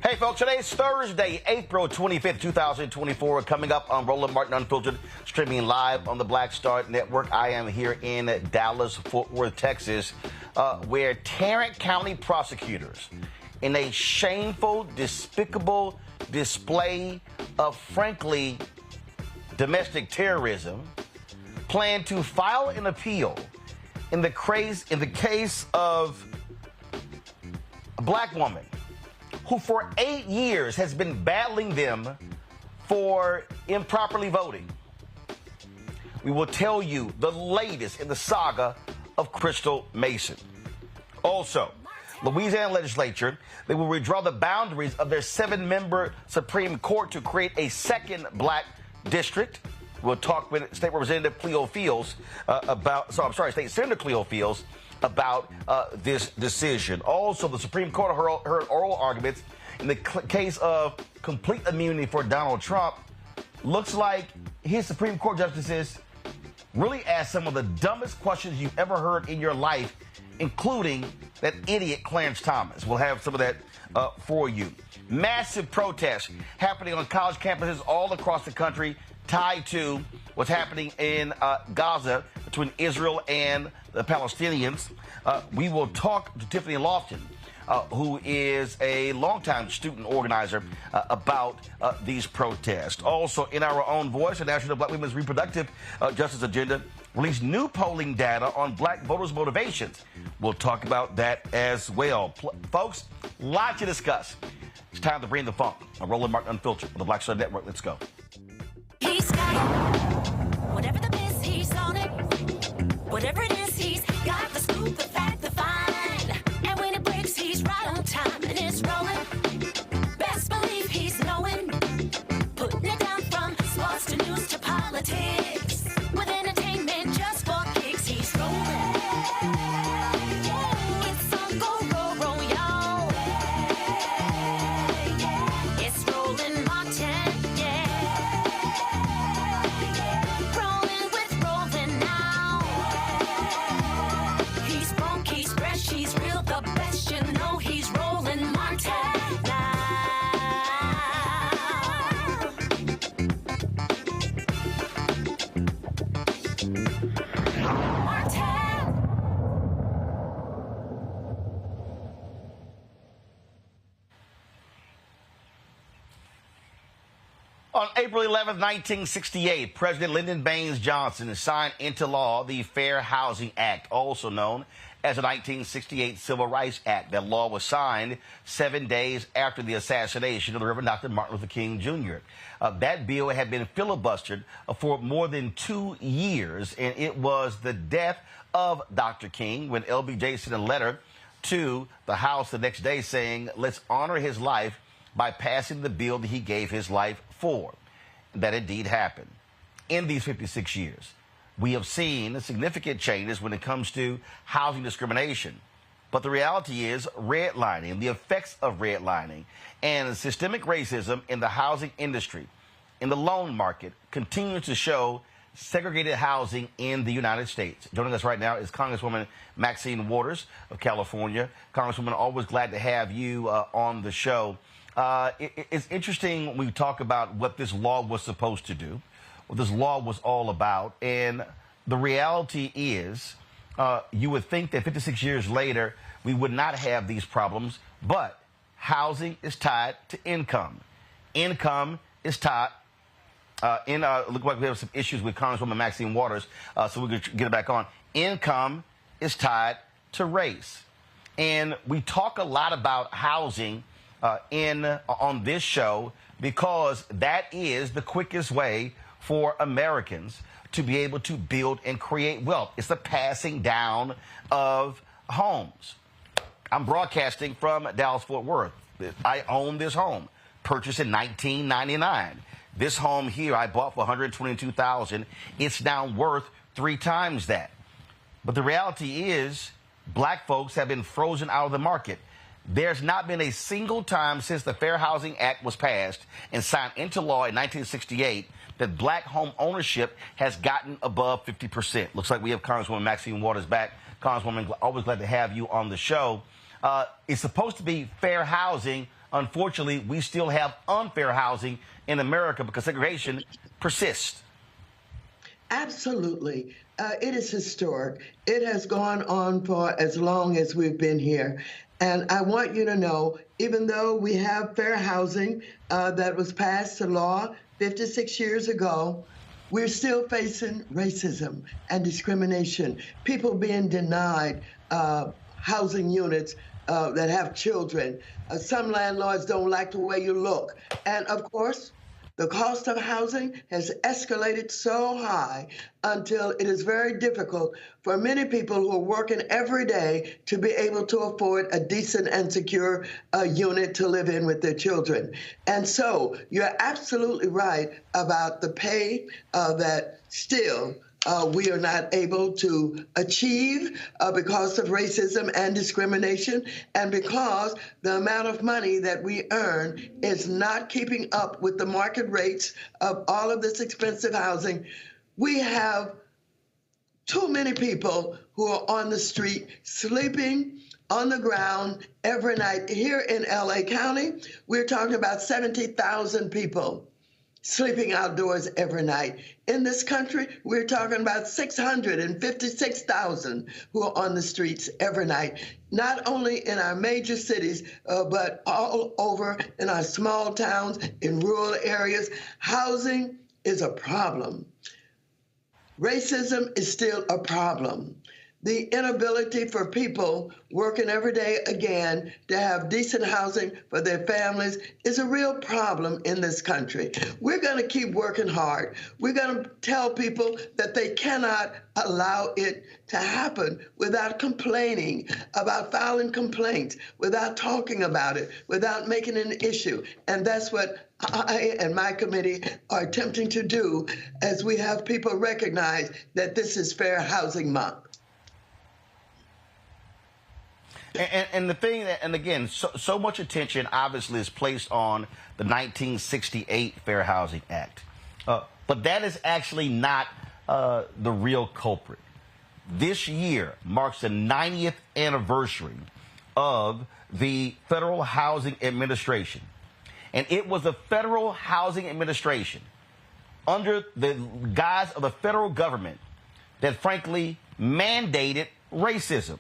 Hey, folks, today's Thursday, April 25th, 2024. Coming up on Roland Martin Unfiltered, streaming live on the Black Star Network. I am here in Dallas, Fort Worth, Texas, where Tarrant County prosecutors, in a shameful, despicable display of, frankly, domestic terrorism, plan to file an appeal in the case of a black woman who for 8 years has been battling them for improperly voting. We will tell you the latest in the saga of Crystal Mason. Also, Louisiana legislature, they will redraw the boundaries of their 7-member Supreme Court to create a second black district. We'll talk with State Representative Cleo Fields State Senator Cleo Fields about this decision. Also, the Supreme Court heard oral arguments in the case of complete immunity for Donald Trump. Looks like his Supreme Court justices really asked some of the dumbest questions you've ever heard in your life, including that idiot Clarence Thomas. We'll have some of that for you. Massive protests happening on college campuses all across the country, tied to what's happening in Gaza between Israel and the Palestinians. We will talk to Tiffany Loftin, who is a longtime student organizer, about these protests. Also, in our own voice, the National Black Women's Reproductive Justice Agenda released new polling data on black voters' motivations. We'll talk about that as well. Folks, lots to discuss. It's time to bring the funk. I'm Roland Martin Unfiltered on the Black Star Network. Let's go. He's got it. Whatever the biz, he's on it. Whatever it is, he's got the scoop, the fact, the find. And when it breaks, he's right on time and it's rolling. Best believe he's knowing. Putting it down from sports to news to politics. With entertainment just for kicks, he's rolling. It's on go, y'all. It's Roland Martin, rolling with Roland now. He's funk, he's fresh, he's real, the best, you know he's Roland Martin now. On April 11, 1968, President Lyndon Baines Johnson signed into law the Fair Housing Act, also known as the 1968 Civil Rights Act. That law was signed 7 days after the assassination of the Reverend Dr. Martin Luther King Jr. That bill had been filibustered for more than 2 years, and it was the death of Dr. King when LBJ sent a letter to the House the next day saying, let's honor his life by passing the bill that he gave his life for. That indeed happened. In these 56 years, we have seen significant changes when it comes to housing discrimination. But the reality is redlining, the effects of redlining, and systemic racism in the housing industry, in the loan market, continues to show segregated housing in the United States. Joining us right now is Congresswoman Maxine Waters of California. Congresswoman, always glad to have you on the show. It's interesting when we talk about what this law was supposed to do, what this law was all about. And the reality is, you would think that 56 years later, we would not have these problems. But housing is tied to income. Income is tied. Look like we have some issues with Congresswoman Maxine Waters, so we're going to get it back on. Income is tied to race. And we talk a lot about housing on this show because that is the quickest way for Americans to be able to build and create wealth. It's the passing down of homes. I'm broadcasting from Dallas-Fort Worth. I own this home, purchased in 1999. This home here I bought for $122,000. It's now worth 3 times that. But the reality is black folks have been frozen out of the market. There's not been a single time since the Fair Housing Act was passed and signed into law in 1968 that black home ownership has gotten above 50%. Looks like we have Congresswoman Maxine Waters back. Congresswoman, always glad to have you on the show. It's supposed to be fair housing. Unfortunately, we still have unfair housing in America because segregation persists. Absolutely. It is historic. It has gone on for as long as we've been here. And I want you to know, even though we have fair housing that was passed to law 56 years ago, we're still facing racism and discrimination, people being denied housing units that have children. Some landlords don't like the way you look. And of course, the cost of housing has escalated so high until it is very difficult for many people who are working every day to be able to afford a decent and secure unit to live in with their children. And so you're absolutely right about the pay that still we are not able to achieve because of racism and discrimination, and because the amount of money that we earn is not keeping up with the market rates of all of this expensive housing. We have too many people who are on the street sleeping on the ground every night. Here in LA County, we're talking about 70,000 people sleeping outdoors every night. In this country, we're talking about 656,000 who are on the streets every night, not only in our major cities, but all over in our small towns, in rural areas. Housing is a problem. Racism is still a problem. The inability for people working every day again to have decent housing for their families is a real problem in this country. We're going to keep working hard. We're going to tell people that they cannot allow it to happen without complaining, about filing complaints, without talking about it, without making an issue. And that's what I and my committee are attempting to do as we have people recognize that this is Fair Housing Month. And the thing that, and again, so much attention obviously is placed on the 1968 Fair Housing Act. But that is actually not the real culprit. This year marks the 90th anniversary of the Federal Housing Administration. And it was the Federal Housing Administration, under the guise of the federal government, that frankly mandated racism.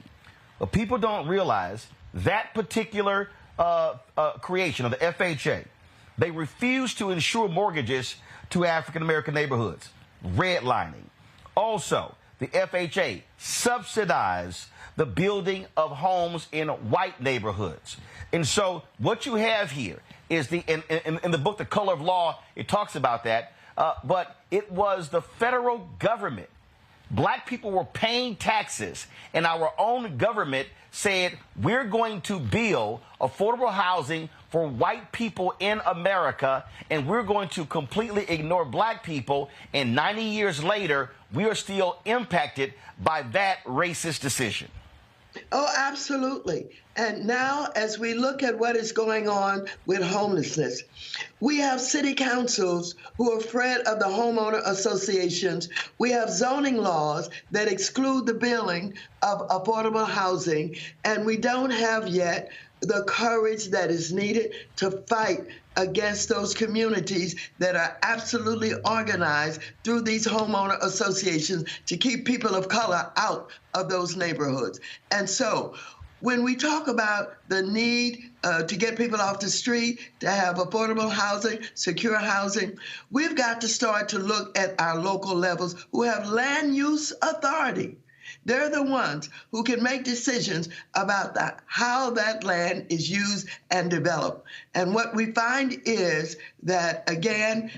But people don't realize that particular creation of the FHA, they refused to insure mortgages to African-American neighborhoods, redlining. Also, the FHA subsidized the building of homes in white neighborhoods. And so what you have here is in the book, The Color of Law, it talks about that, but it was the federal government. Black people were paying taxes, and our own government said, we're going to build affordable housing for white people in America, and we're going to completely ignore black people. And 90 years later, we are still impacted by that racist decision. Oh, absolutely. And now, as we look at what is going on with homelessness, we have city councils who are afraid of the homeowner associations. We have zoning laws that exclude the building of affordable housing. And we don't have yet the courage that is needed to fight against those communities that are absolutely organized through these homeowner associations to keep people of color out of those neighborhoods. And so when we talk about the need to get people off the street, to have affordable housing, secure housing, we've got to start to look at our local levels who have land use authority. They're the ones who can make decisions about how that land is used and developed. And what we find is that, again,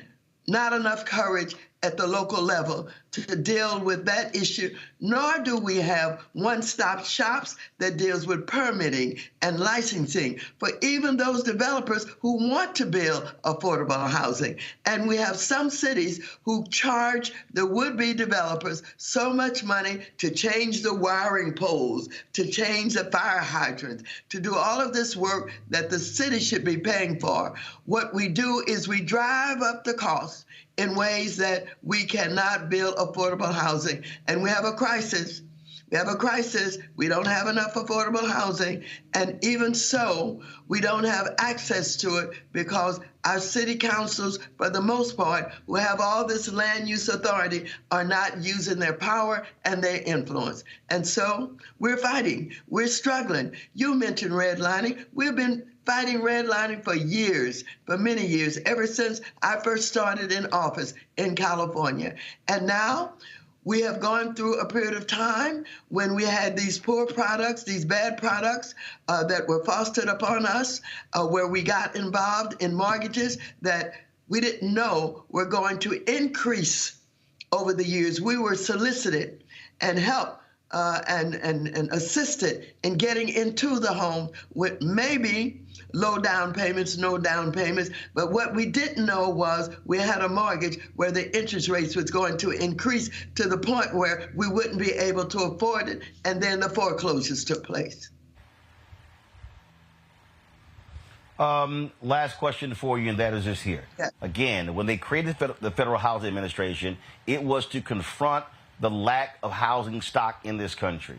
not enough courage at the local level to deal with that issue, nor do we have one-stop shops that deals with permitting and licensing for even those developers who want to build affordable housing. And we have some cities who charge the would-be developers so much money to change the wiring poles, to change the fire hydrants, to do all of this work that the city should be paying for. What we do is we drive up the cost in ways that we cannot build affordable housing. And we have a crisis We have a crisis. We don't have enough affordable housing. And even so, we don't have access to it because our city councils, for the most part, who have all this land use authority, are not using their power and their influence. And so we're fighting. We're struggling. You mentioned redlining. We've been fighting redlining for years, for many years, ever since I first started in office in California. And now we have gone through a period of time when we had these poor products, these bad products that were fostered upon us, where we got involved in mortgages that we didn't know were going to increase over the years. We were solicited and helped and assisted in getting into the home with maybe low down payments, no down payments. But what we didn't know was we had a mortgage where the interest rates was going to increase to the point where we wouldn't be able to afford it. And then the foreclosures took place. Last question for you, and that is this here. Yeah. Again, when they created the Federal Housing Administration, it was to confront the lack of housing stock in this country.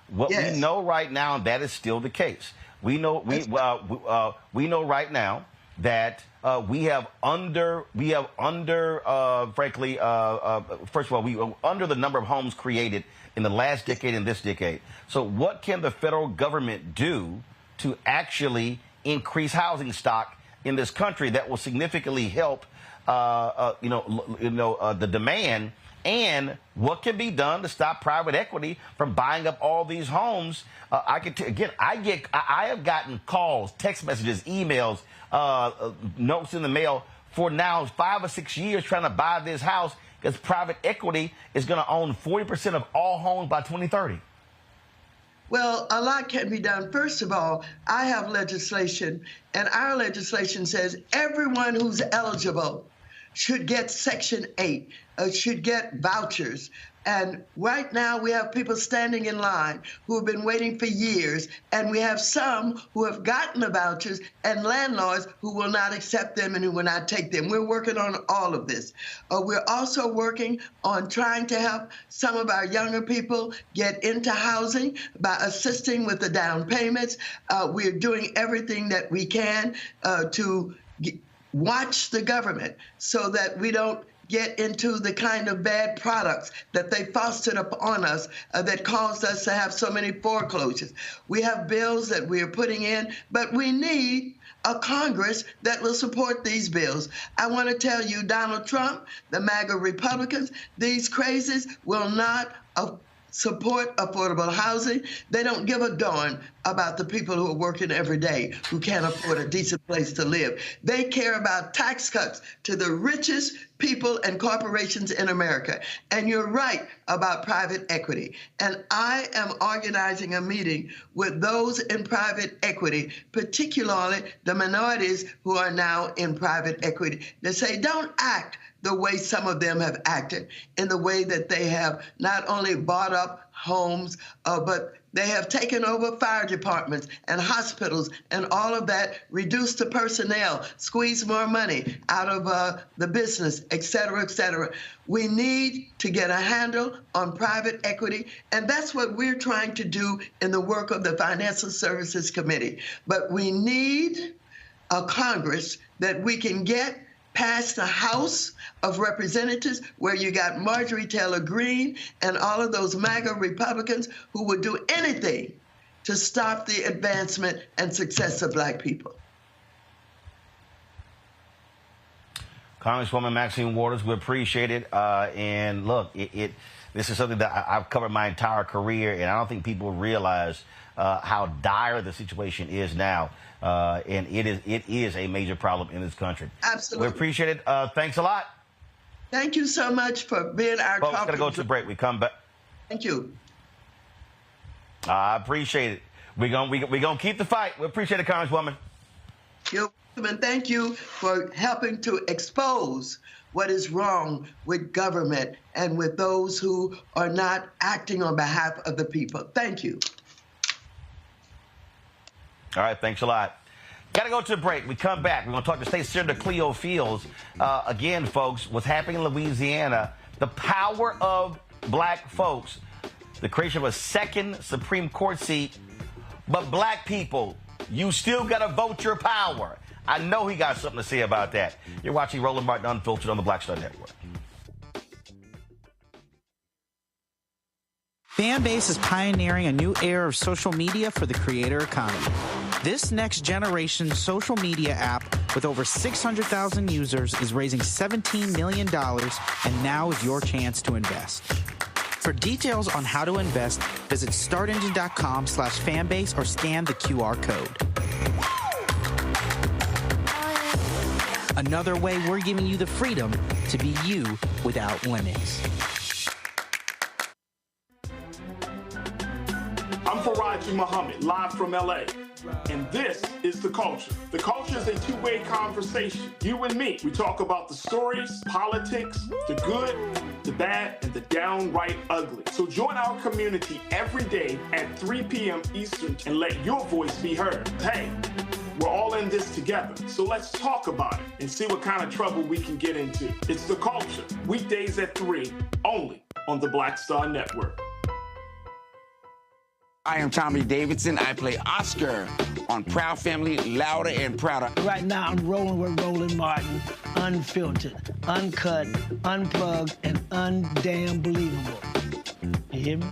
What we know right now, and that is still the case. We know right now that we have under frankly first of all, we are under the number of homes created in the last decade and this decade. So what can the federal government do to actually increase housing stock in this country that will significantly help the demand? And what can be done to stop private equity from buying up all these homes? I have gotten calls, text messages, emails, notes in the mail for now 5 or 6 years trying to buy this house because private equity is going to own 40% of all homes by 2030. Well, a lot can be done. First of all, I have legislation, and our legislation says everyone who's eligible should get Section 8, should get vouchers. And right now we have people standing in line who have been waiting for years, and we have some who have gotten the vouchers and landlords who will not accept them and who will not take them. We're working on all of this. We're also working on trying to help some of our younger people get into housing by assisting with the down payments. We're doing everything that we can to watch the government so that we don't get into the kind of bad products that they fostered upon us that caused us to have so many foreclosures. We have bills that we are putting in, but we need a Congress that will support these bills. I want to tell you, Donald Trump, the MAGA Republicans, these crazies will not support affordable housing. They don't give a darn about the people who are working every day, who can't afford a decent place to live. They care about tax cuts to the richest people and corporations in America. And you're right about private equity. And I am organizing a meeting with those in private equity, particularly the minorities who are now in private equity, to say, don't act the way some of them have acted, in the way that they have not only bought up homes, but they have taken over fire departments and hospitals and all of that, reduced the personnel, squeezed more money out of the business, et cetera, et cetera. We need to get a handle on private equity, and that's what we're trying to do in the work of the Financial Services Committee. But we need a Congress that we can get past the House of Representatives, where you got Marjorie Taylor Greene and all of those MAGA Republicans who would do anything to stop the advancement and success of Black people. Congresswoman Maxine Waters, we appreciate it. And look, this is something that I've covered my entire career, and I don't think people realize how dire the situation is now. And it is a major problem in this country. Absolutely. We appreciate it. Thanks a lot. Thank you so much for being our Folks, gotta go to the break. We come back. Thank you. I appreciate it. We're gonna keep the fight. We appreciate it, Congresswoman. You're welcome, and thank you for helping to expose what is wrong with government and with those who are not acting on behalf of the people. Thank you. All right, thanks a lot. Got to go to a break. We come back. We're going to talk to State Senator Cleo Fields. Again, folks, what's happening in Louisiana, the power of Black folks the creation of a second Supreme Court seat. But black people, you still got to vote your power. I know he got something to say about that. You're watching Roland Martin Unfiltered on the Black Star Network. Fanbase is pioneering a new era of social media for the creator economy. This next generation social media app with over 600,000 users is raising $17 million, and now is your chance to invest. For details on how to invest, visit startengine.com/fanbase or scan the QR code. Another way we're giving you the freedom to be you without limits. I'm Faraji Muhammad, live from LA. And this is The Culture. The Culture is a two-way conversation. You and me. We talk about the stories, politics, the good, the bad, and the downright ugly. So join our community every day at 3 p.m. Eastern and let your voice be heard. Hey, we're all in this together. So let's talk about it and see what kind of trouble we can get into. It's The Culture, weekdays at 3, only on the Black Star Network. I am Tommy Davidson. I play Oscar on Proud Family, Louder and Prouder. Right now, I'm rolling with Roland Martin, unfiltered, uncut, unplugged, and undamn believable. You hear me?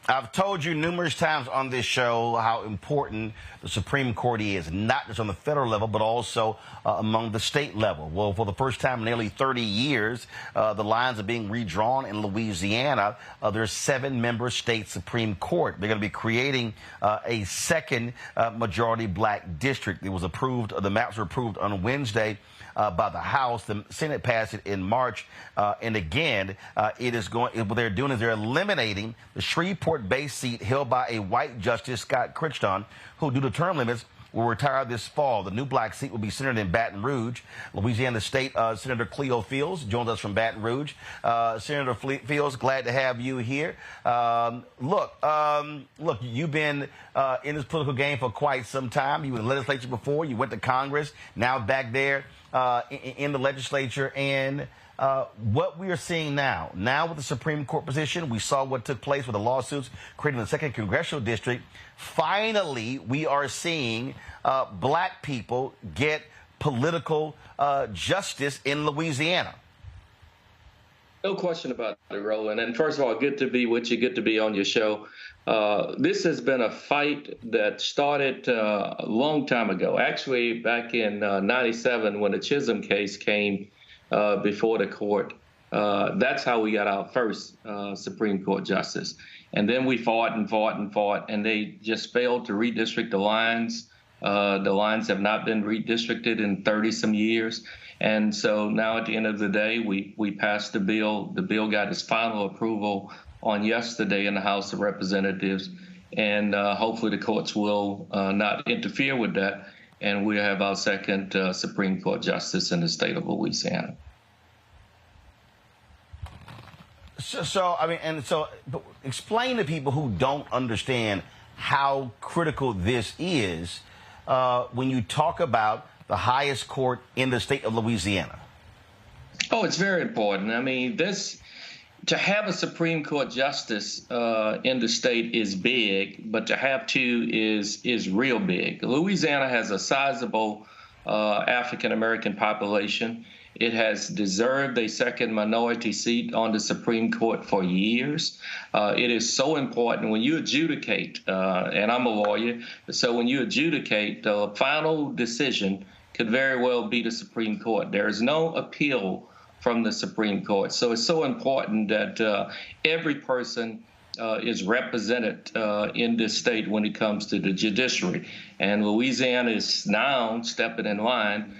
I've told you numerous times on this show how important the Supreme Court is, not just on the federal level, but also among the state level. Well, for the first time in nearly 30 years, the lines are being redrawn in Louisiana. There's 7-member state Supreme Court. They're going to be creating a second majority black district. It was approved, the maps were approved on Wednesday by the House. The Senate passed it in March. And again, what they're doing is they're eliminating the Shreveport-based seat held by a white justice, Scott Crichton, who, due to term limits, will retire this fall. The new black seat will be centered in Baton Rouge. Louisiana State Senator Cleo Fields joins us from Baton Rouge. Senator Fields, glad to have you here. Look, you've been in this political game for quite some time. You were in the legislature before. You went to Congress. Now back there in the legislature. And what we are seeing now with the Supreme Court position, we saw what took place with the lawsuits creating the second congressional district. Finally, we are seeing black people get political justice in Louisiana. No question about it, Roland. And first of all, good to be with you, good to be on your show. This has been a fight that started a long time ago, actually back in 97 when the Chisholm case came before the court. That's how we got our first Supreme Court justice. And then we fought and fought and fought, and they just failed to redistrict the lines. The lines have not been redistricted in 30-some years. And so now at the end of the day, we passed the bill. The bill got its final approval on yesterday in the House of Representatives. And hopefully the courts will not interfere with that. And we'll have our second Supreme Court justice in the state of Louisiana. So explain to people who don't understand how critical this is when you talk about the highest court in the state of Louisiana. Oh, it's very important. I mean, to have a Supreme Court justice in the state is big, but to have two is real big. Louisiana has a sizable African-American population. It has deserved a second minority seat on the Supreme Court for years. It is so important when you adjudicate, and I'm a lawyer, so when you adjudicate, the final decision could very well be the Supreme Court. There is no appeal from the Supreme Court. So it's so important that every person is represented in this state when it comes to the judiciary. And Louisiana is now stepping in line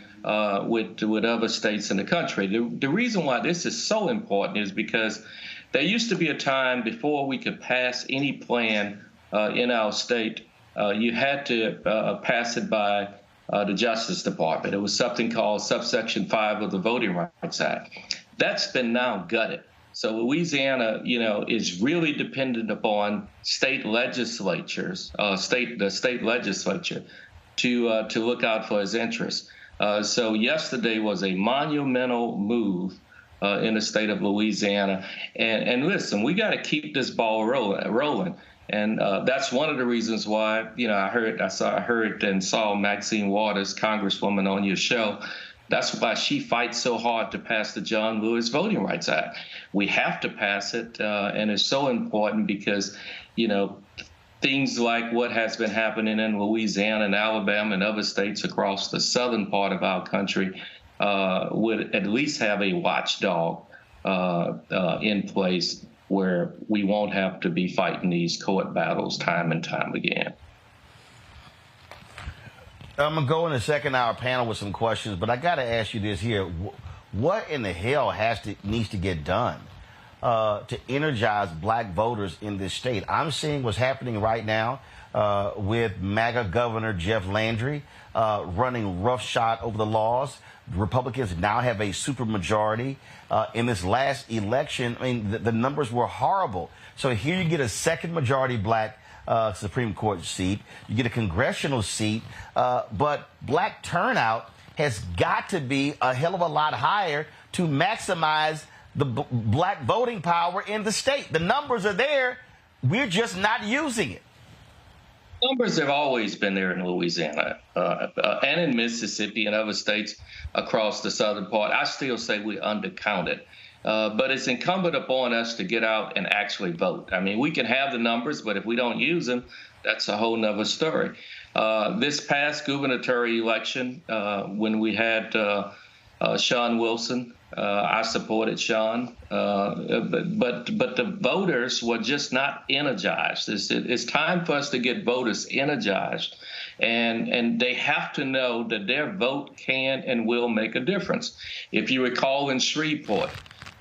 with other states in the country. The reason why this is so important is because there used to be a time before we could pass any plan in our state, you had to pass it by the Justice Department. It was something called subsection 5 of the Voting Rights Act. That's been now gutted. So Louisiana, is really dependent upon state legislatures, the state legislature, to look out for his interests. So yesterday was a monumental move in the state of Louisiana. And listen, we got to keep this ball rolling. And that's one of the reasons why, I heard and saw Maxine Waters, Congresswoman, on your show. That's why she fights so hard to pass the John Lewis Voting Rights Act. We have to pass it, and it's so important because, things like what has been happening in Louisiana and Alabama and other states across the southern part of our country would at least have a watchdog in place where we won't have to be fighting these court battles time and time again. I'm going to go in the second hour panel with some questions, but I got to ask you this here. What in the hell needs to get done to energize black voters in this state? I'm seeing what's happening right now with MAGA Governor Jeff Landry running roughshod over the laws. Republicans now have a supermajority. In this last election, I mean, the numbers were horrible. So here you get a second majority black Supreme Court seat. You get a congressional seat. But black turnout has got to be a hell of a lot higher to maximize the black voting power in the state. The numbers are there. We're just not using it. Numbers have always been there in Louisiana and in Mississippi and other states across the southern part. I still say we're undercounted. But it's incumbent upon us to get out and actually vote. I mean, we can have the numbers, but if we don't use them, that's a whole nother story. This past gubernatorial election, when we had Sean Wilson, I supported Sean, but the voters were just not energized. It's time for us to get voters energized, and they have to know that their vote can and will make a difference. If you recall in Shreveport,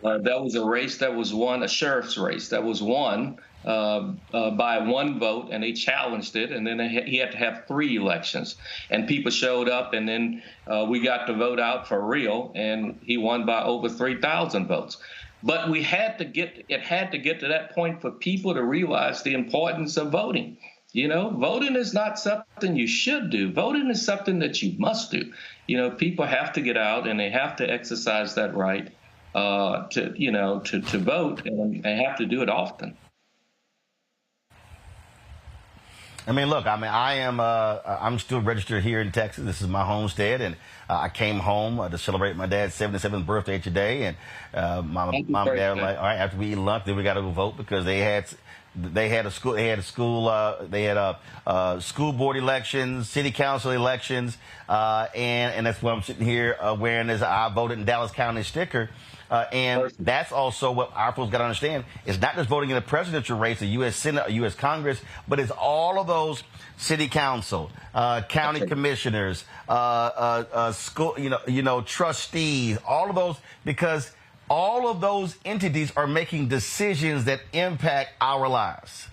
that was a race that was won, a sheriff's race that was won by one vote, and they challenged it, and then he had to have 3 elections, and people showed up, and then we got the vote out for real, and he won by over 3,000 votes. But it had to get to that point for people to realize the importance of voting. Voting is not something you should do. Voting is something that you must do. People have to get out, and they have to exercise that right to vote, and they have to do it often. I mean, look, I'm still registered here in Texas. This is my homestead, and I came home to celebrate my dad's 77th birthday today. And my mom and dad were like, all right, after we eat lunch, then we got to go vote because they had school board elections, city council elections, and that's why I'm sitting here wearing this "I voted in Dallas County" sticker. And that's also what our folks got to understand. It's not just voting in a presidential race, a U.S. Senate, a U.S. Congress, but it's all of those city council, county commissioners, school, trustees, all of those, because all of those entities are making decisions that impact our lives.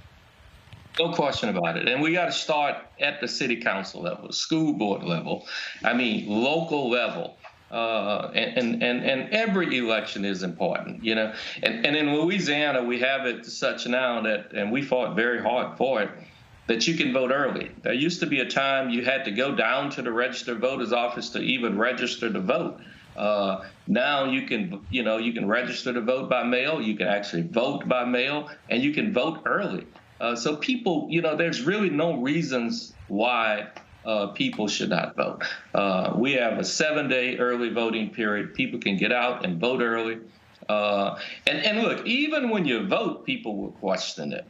No question about it. And we got to start at the city council level, school board level, local level. And every election is important, and in Louisiana, we have it such now that, and we fought very hard for it, that you can vote early. There used to be a time you had to go down to the registered voters office to even register to vote. Now you can register to vote by mail. You can actually vote by mail, and you can vote early. So people, there's really no reasons why people should not vote. We have a 7-day early voting period. People can get out and vote early. And look, even when you vote, people will question it.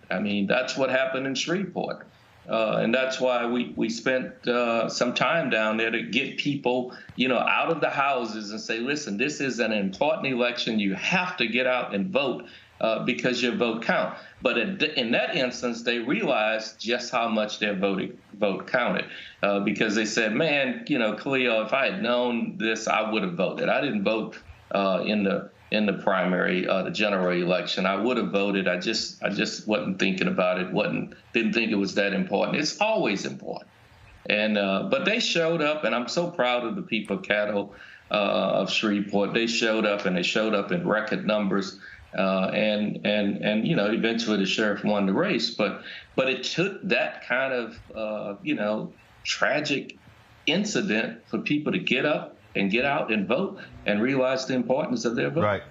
That's what happened in Shreveport. And that's why we spent some time down there to get people, out of the houses and say, listen, this is an important election. You have to get out and vote because your vote counts. But in that instance, they realized just how much their vote counted because they said, man, Cleo, if I had known this, I would have voted. I didn't vote in the primary, the general election. I would have voted. I just wasn't thinking about it. Didn't think it was that important. It's always important. And but they showed up, and I'm so proud of the people of Caddo, of Shreveport. They showed up, and they showed up in record numbers. And you know, eventually the sheriff won the race. But it took that kind of you know, tragic incident for people to get up and get out and vote and realize the importance of their vote. Right.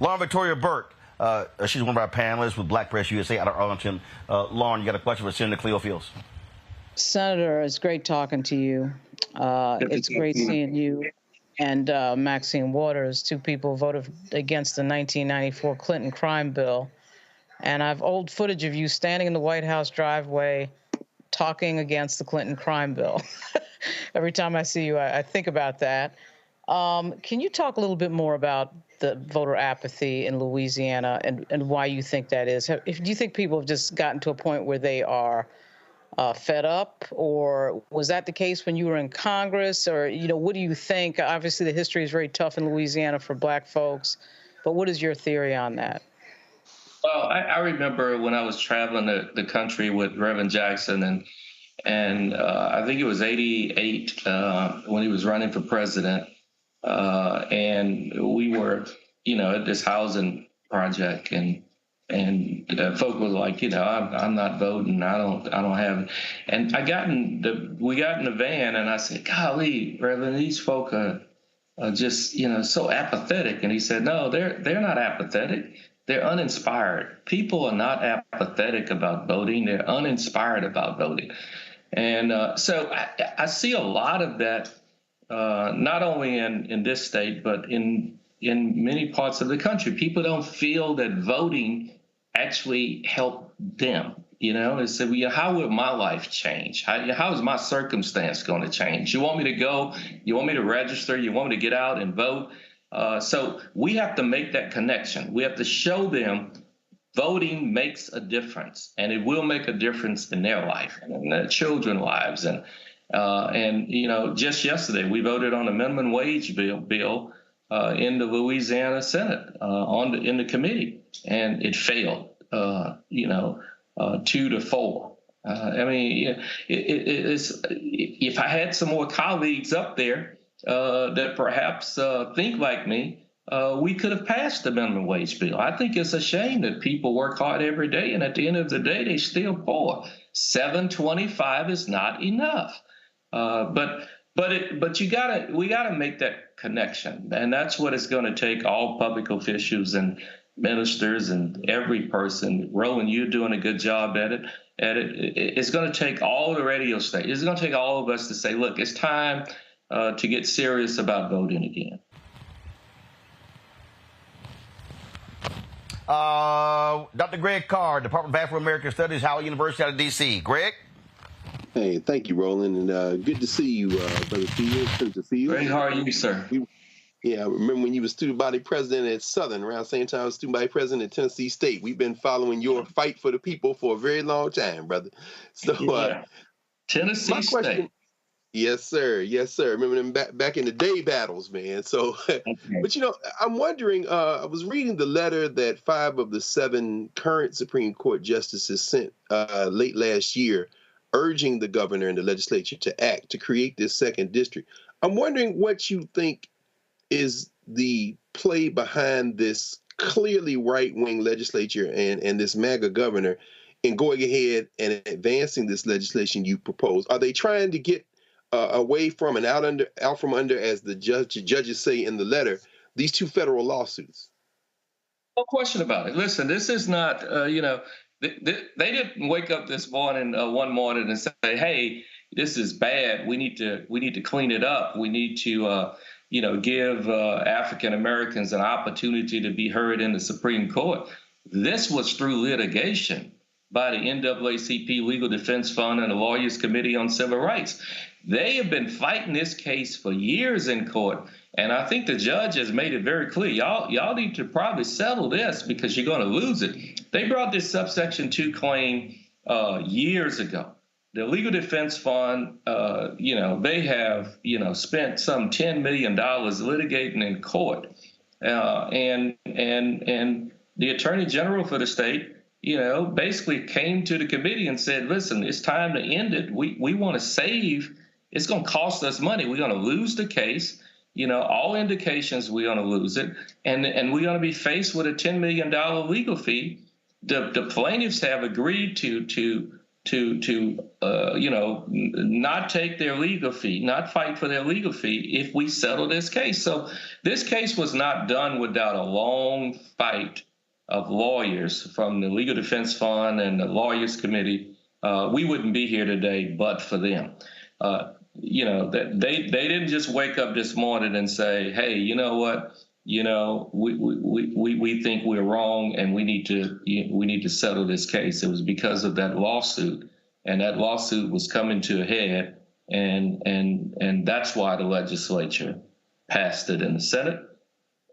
Lauren Victoria Burke, she's one of our panelists with Black Press USA out of Arlington. Lauren, you got a question for Senator Cleo Fields? Senator, it's great talking to you. It's great seeing you and Maxine Waters, two people voted against the 1994 Clinton crime bill. And I've old footage of you standing in the White House driveway talking against the Clinton crime bill. Every time I see you, I think about that. Can you talk a little bit more about the voter apathy in Louisiana and why you think that is? Do you think people have just gotten to a point where they are fed up, or was that the case when you were in Congress? Or, you know, what do you think? Obviously, the history is very tough in Louisiana for Black folks, but what is your theory on that? Well, I remember when I was traveling the country with Reverend Jackson, and I think it was '88 when he was running for president, and we were, you know, at this housing project, and folk was like, you know, I'm not voting, I don't have it. And we got in the van, and I said, golly, Reverend, these folk are just, you know, so apathetic. And he said, no, they're not apathetic. They're uninspired. People are not apathetic about voting. They're uninspired about voting. And so I see a lot of that, not only in this state, but in many parts of the country. People don't feel that voting actually helped them. You know, they say, well, how will my life change? How is my circumstance going to change? You want me to go? You want me to register? You want me to get out and vote? So we have to make that connection. We have to show them voting makes a difference, and it will make a difference in their life and their children's lives. And you know, just yesterday we voted on a minimum wage bill in the Louisiana Senate in the committee, and it failed. You know, 2-4. I mean, it's, if I had some more colleagues up there that perhaps think like me, we could have passed the minimum wage bill. I think it's a shame that people work hard every day, and at the end of the day, they still poor. $7.25 is not enough. But we gotta make that connection, and that's what it's going to take. All public officials and ministers and every person. Roland, you're doing a good job at it. It's going to take all the radio stations. It's going to take all of us to say, look, it's time to get serious about voting again. Dr. Greg Carr, Department of Afro-American Studies, Howard University out of D.C. Greg? Hey, thank you, Roland, and good to see you, Brother Fields, Senator Fields. Great, how are you, sir? Yeah, I remember when you were student body president at Southern, around the same time I was student body president at Tennessee State. We've been following your fight for the people for a very long time, brother. So, Tennessee State. Yes, sir. Yes, sir. Remember them back in the day battles, man. So, but you know, I'm wondering, I was reading the letter that 5 of the 7 current Supreme Court justices sent late last year, urging the governor and the legislature to act to create this second district. I'm wondering what you think is the play behind this clearly right-wing legislature and this MAGA governor in going ahead and advancing this legislation you propose. Are they trying to get away from and out from under, as the judges say in the letter, these 2 federal lawsuits? No question about it. Listen, this is not, you know, they didn't wake up this morning, one morning, and say, "Hey, this is bad. We need to clean it up. We need to, you know, give African Americans an opportunity to be heard in the Supreme Court." This was through litigation by the NAACP Legal Defense Fund and the Lawyers Committee on Civil Rights. They have been fighting this case for years in court, and I think the judge has made it very clear. Y'all need to probably settle this because you're going to lose it. They brought this subsection 2 claim years ago. The Legal Defense Fund, you know, they have, you know, spent some $10 million litigating in court, and the Attorney General for the state basically came to the committee and said, listen, it's time to end it. We want to save. It's going to cost us money. We're going to lose the case. All indications we're going to lose it. And we're going to be faced with a $10 million legal fee. The plaintiffs have agreed to not take their legal fee, not fight for their legal fee if we settle this case. So this case was not done without a long fight of lawyers from the Legal Defense Fund and the Lawyers Committee. We wouldn't be here today but for them. That they didn't just wake up this morning and say, hey, you know what? We think we're wrong and we need to settle this case. It was because of that lawsuit, and that lawsuit was coming to a head, and that's why the legislature passed it in the Senate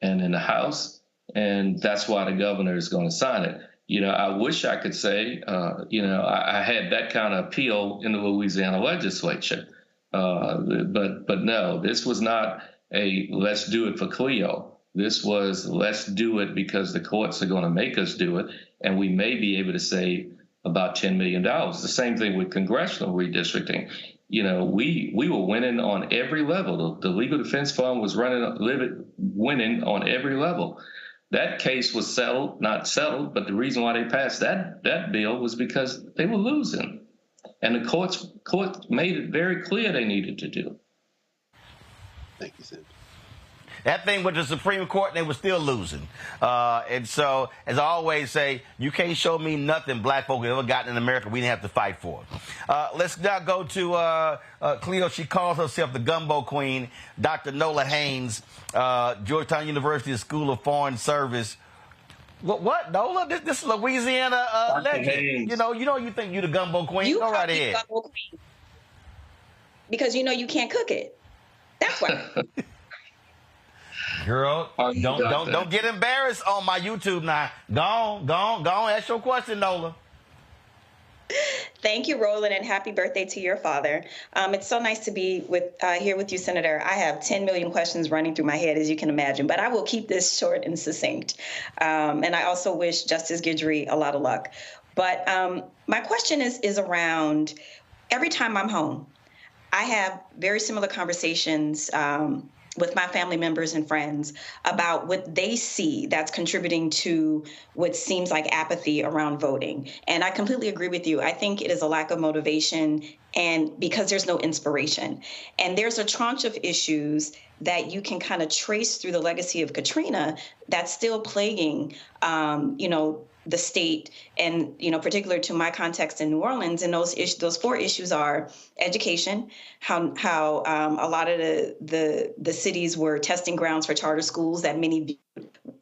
and in the House, and that's why the governor is going to sign it. I wish I could say, I had that kind of appeal in the Louisiana legislature, but no, this was not a let's do it for Cleo. This was let's do it because the courts are going to make us do it, and we may be able to save about $10 million. The same thing with congressional redistricting. We were winning on every level. The Legal Defense Fund was winning on every level. That case was settled, not settled, but the reason why they passed that bill was because they were losing, and the court made it very clear they needed to do it. Thank you, Senator. That thing with the Supreme Court, they were still losing. And so, as I always say, you can't show me nothing black folk have ever gotten in America we didn't have to fight for. Let's now go to Cleo. She calls herself the Gumbo Queen, Dr. Nola Haynes, Georgetown University School of Foreign Service. What Nola? This is Louisiana legend. Haynes. You think you the Gumbo Queen? Go right ahead. Gumbo Queen because you can't cook it. That's why. Girl, don't get embarrassed on my YouTube now. Go on, ask your question, Nola. Thank you, Roland, and happy birthday to your father. It's so nice to be here with you, Senator. I have 10 million questions running through my head, as you can imagine, but I will keep this short and succinct. And I also wish Justice Guidry a lot of luck. But my question is around every time I'm home, I have very similar conversations with my family members and friends about what they see that's contributing to what seems like apathy around voting. And I completely agree with you. I think it is a lack of motivation and because there's no inspiration. And there's a tranche of issues that you can kind of trace through the legacy of Katrina that's still plaguing, the state and, particular to my context in New Orleans. And those four issues are education, how a lot of the cities were testing grounds for charter schools that many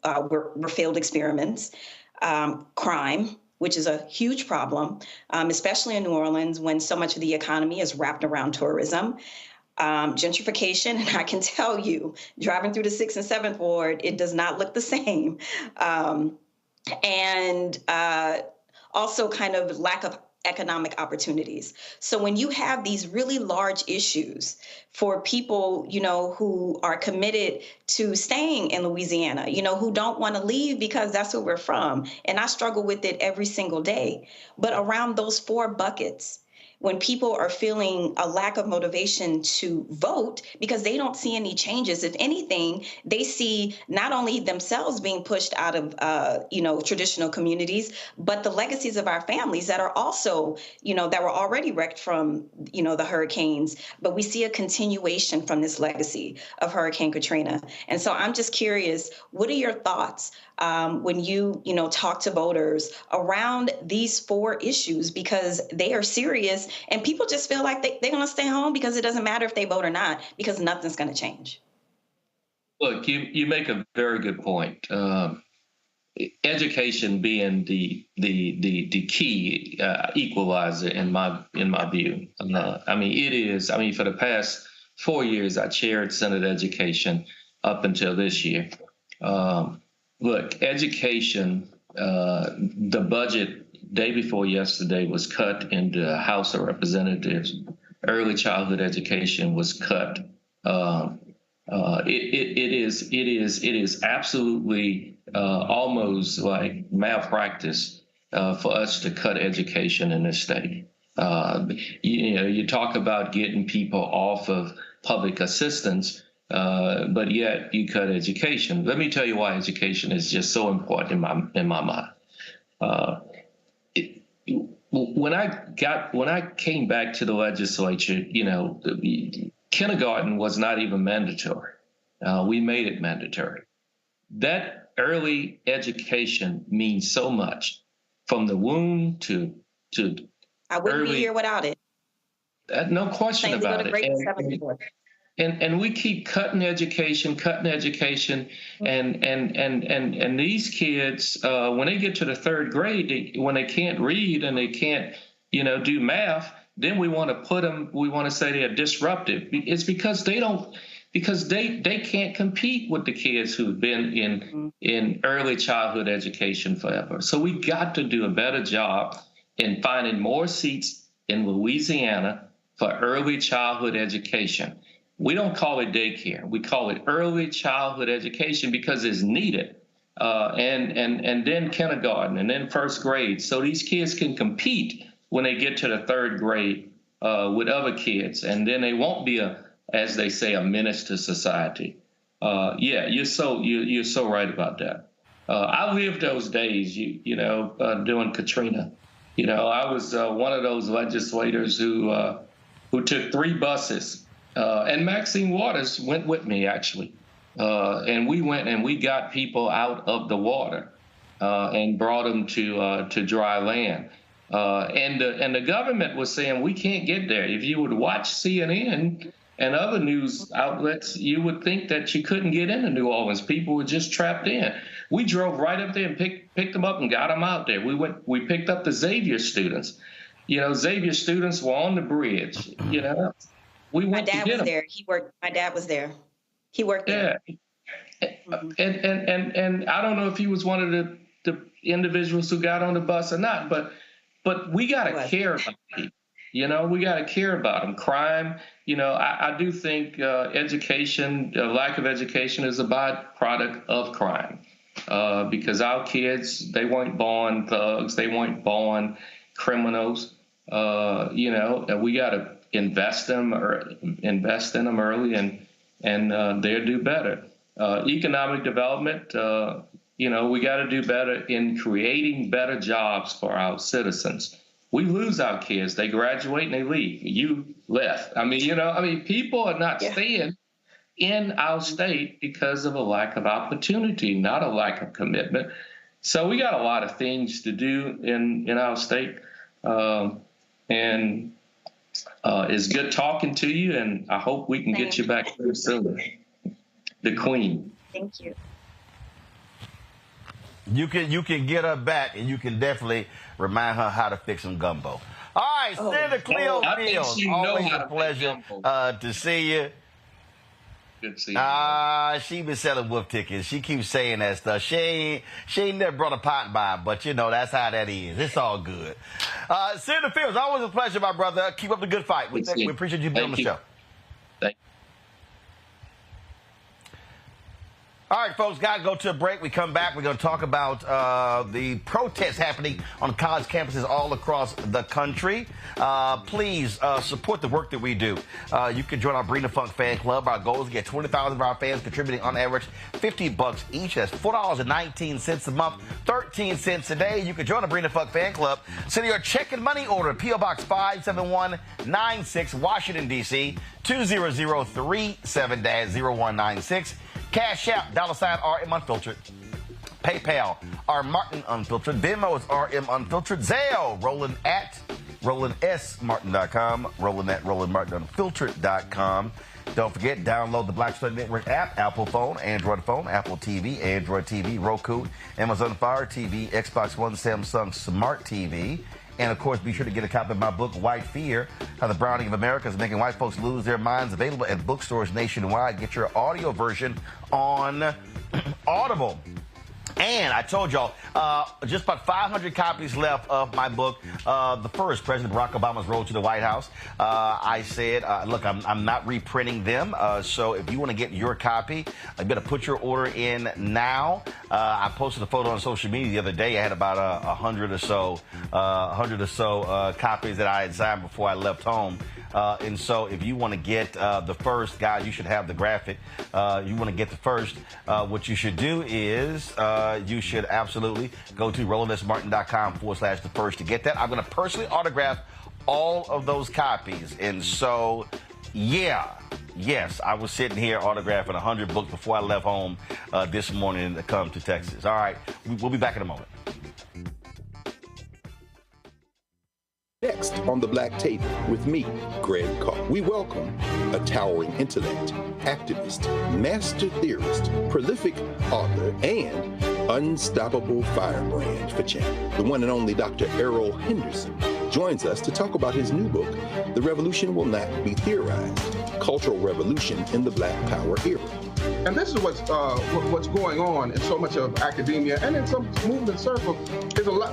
were failed experiments, crime, which is a huge problem, especially in New Orleans when so much of the economy is wrapped around tourism. Gentrification, and I can tell you, driving through the 6th and 7th Ward, it does not look the same. And also kind of lack of economic opportunities. So when you have these really large issues for people, who are committed to staying in Louisiana, who don't want to leave because that's where we're from, and I struggle with it every single day, but around those four buckets, when people are feeling a lack of motivation to vote because they don't see any changes. If anything, they see not only themselves being pushed out of, traditional communities, but the legacies of our families that are also, that were already wrecked from, the hurricanes. But we see a continuation from this legacy of Hurricane Katrina. And so I'm just curious, what are your thoughts when you talk to voters around these four issues, because they are serious and people just feel like they're going to stay home because it doesn't matter if they vote or not, because nothing's going to change. Look, you make a very good point. Education being the key equalizer in my view. It is. For the past 4 years, I chaired Senate Education up until this year. Look, education, the budget day before yesterday was cut in the House of Representatives. Early childhood education was cut. It is absolutely almost like malpractice for us to cut education in this state. You talk about getting people off of public assistance, but yet you cut education. Let me tell you why education is just so important in my mind. When I came back to the legislature, kindergarten was not even mandatory. We made it mandatory. That early education means so much, from the womb to I wouldn't be here without it. No question about it. And we keep cutting education, and these kids, when they get to the third grade, when they can't read and they can't, do math, then we want to put them. We want to say they're disruptive. It's because they can't compete with the kids who've been in early childhood education forever. So we got to do a better job in finding more seats in Louisiana for early childhood education. We don't call it daycare. We call it early childhood education because it's needed. And then kindergarten and then first grade. So these kids can compete when they get to the third grade with other kids. And then they won't be as they say, a menace to society. You're so right about that. I lived those days, during Katrina. I was one of those legislators who took 3 buses, and Maxine Waters went with me, actually. And we went and we got people out of the water and brought them to dry land. And the government was saying, we can't get there. If you would watch CNN and other news outlets, you would think that you couldn't get into New Orleans. People were just trapped in. We drove right up there and picked them up and got them out there. We picked up the Xavier students. Xavier students were on the bridge. We went to get them. My dad was there. He worked there. And I don't know if he was one of the individuals who got on the bus or not, but we got to care about people. We got to care about them. Crime, I do think education, lack of education is a byproduct of crime because our kids, they weren't born thugs. They weren't born criminals. And we got to invest in them early and they'll do better. Economic development, we got to do better in creating better jobs for our citizens. We lose our kids. They graduate and they leave. You left. People are not staying in our state because of a lack of opportunity, not a lack of commitment. So we got a lot of things to do in our state. And it's good talking to you, and I hope we can get you back very soon. The Queen. Thank you. You can get her back, and you can definitely remind her how to fix some gumbo. All right, Senator Cleo Fields, always a pleasure to see you. Good to see you. She been selling wolf tickets. She keeps saying that stuff. She ain't never brought a pot by, but that's how that is. It's all good. Senator Fields, always a pleasure, my brother. Keep up the good fight. We appreciate you being on the show. Thank you. All right, folks, got to go to a break. We come back. We're going to talk about the protests happening on college campuses all across the country. Please support the work that we do. You can join our Bring the Funk fan club. Our goal is to get 20,000 of our fans contributing on average $50 each. That's $4.19 a month, 13 cents a day. You can join the Bring the Funk fan club. Send your check and money order, P.O. Box 57196, Washington, D.C., 20037-0196. Cash App, $RM Unfiltered. PayPal, R Martin Unfiltered. Venmo is RM Unfiltered. Zelle, Roland at RolandSMartin.com. Roland at RolandMartinUnfiltered.com. Don't forget, download the Black Study Network app, Apple phone, Android phone, Apple TV, Android TV, Roku, Amazon Fire TV, Xbox One, Samsung Smart TV. And, of course, be sure to get a copy of my book, White Fear, How the Browning of America is Making White Folks Lose Their Minds, available at bookstores nationwide. Get your audio version on Audible. And I told y'all, just about 500 copies left of my book, The First, President Barack Obama's Road to the White House. I said, look, I'm not reprinting them. So if you want to get your copy, you better put your order in now. I posted a photo on social media the other day. I had about 100 or so copies that I had signed before I left home. And so if you want to get The First, guys, you should have the graphic. You want to get The First, what you should do is you should absolutely go to RolandSMartin.com/The First to get that. I'm going to personally autograph all of those copies. And so, yes, I was sitting here autographing 100 books before I left home this morning to come to Texas. All right, we'll be back in a moment. Next on the Black Table with me, Greg Carr. We welcome a towering intellect, activist, master theorist, prolific author, and unstoppable firebrand for change. The one and only Dr. Errol Henderson joins us to talk about his new book, The Revolution Will Not Be Theorized, Cultural Revolution in the Black Power Era. And this is what's going on in so much of academia and in some movement circles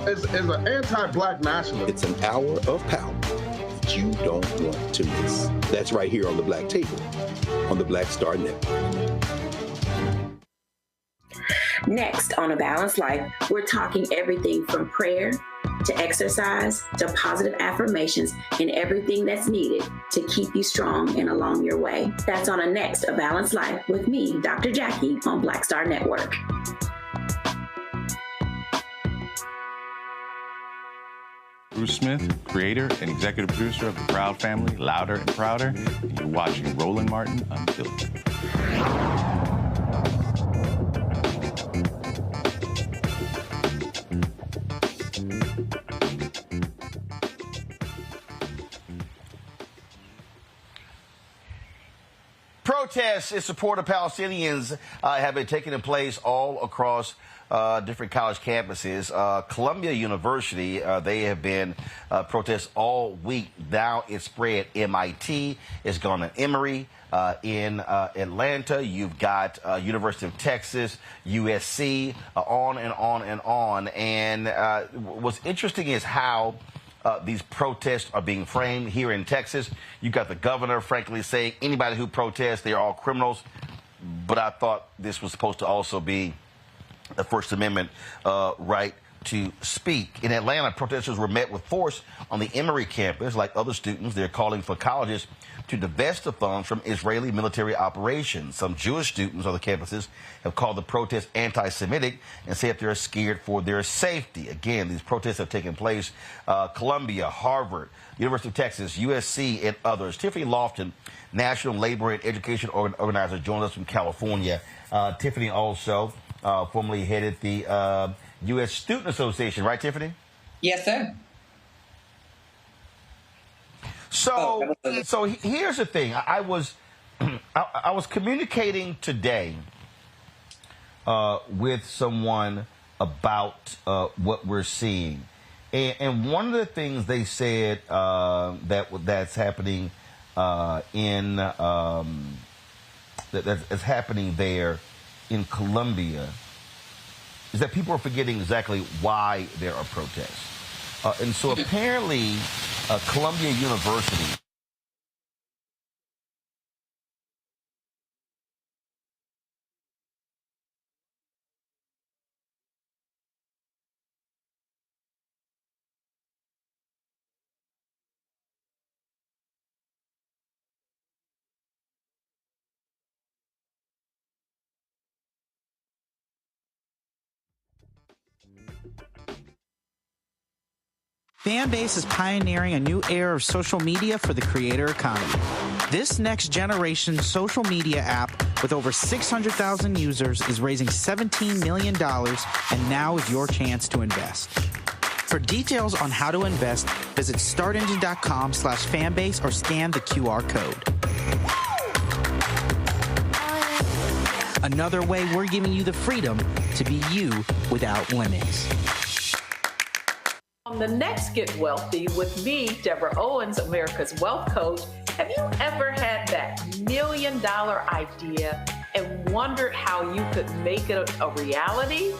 is an anti-Black nationalism. It's an hour of power that you don't want to miss. That's right here on the Black Table on the Black Star Network. Next on A Balanced Life, we're talking everything from prayer to exercise to positive affirmations and everything that's needed to keep you strong and along your way. That's on A Balanced Life with me, Dr. Jackie, on Black Star Network. Bruce Smith, creator and executive producer of The Proud Family, Louder and Prouder. And you're watching Roland Martin Unfiltered. Protests in support of Palestinians have been taking place all across different college campuses. Columbia University, they have been protests all week. Now it's spread. MIT, it's gone to Emory. In Atlanta, you've got University of Texas, USC, on and on and on. And what's interesting is how these protests are being framed here in Texas. You got the governor, frankly, saying anybody who protests, they're all criminals. But I thought this was supposed to also be the First Amendment right to speak. In Atlanta, protesters were met with force on the Emory campus. Like other students, they're calling for colleges to divest the funds from Israeli military operations. Some Jewish students on the campuses have called the protests anti-Semitic and said they're scared for their safety. Again, these protests have taken place Columbia, Harvard, University of Texas, USC, and others. Tiffany Loftin, National Labor and Education Organizer, joins us from California. Tiffany also formerly headed the U.S. Student Association, right, Tiffany? Yes, sir. So here's the thing. I was communicating today with someone about what we're seeing, and one of the things they said that's happening that's happening there in Columbia is that people are forgetting exactly why there are protests. And so apparently Columbia University Fanbase is pioneering a new era of social media for the creator economy. This next generation social media app with over 600,000 users is raising $17 million, and now is your chance to invest. For details on how to invest, visit startengine.com/fanbase or scan the QR code. Another way we're giving you the freedom to be you without limits. On the next Get Wealthy with me, Deborah Owens, America's Wealth Coach, have you ever had that $1 million idea and wondered how you could make it a reality?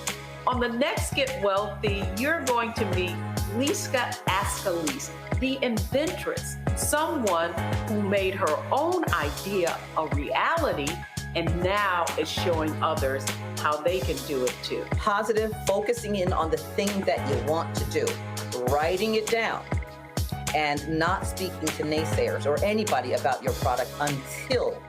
On the next Get Wealthy, you're going to meet Liska Askalise, the inventress, someone who made her own idea a reality and now is showing others how they can do it too. Positive, focusing in on the thing that you want to do, writing it down, and not speaking to naysayers or anybody about your product until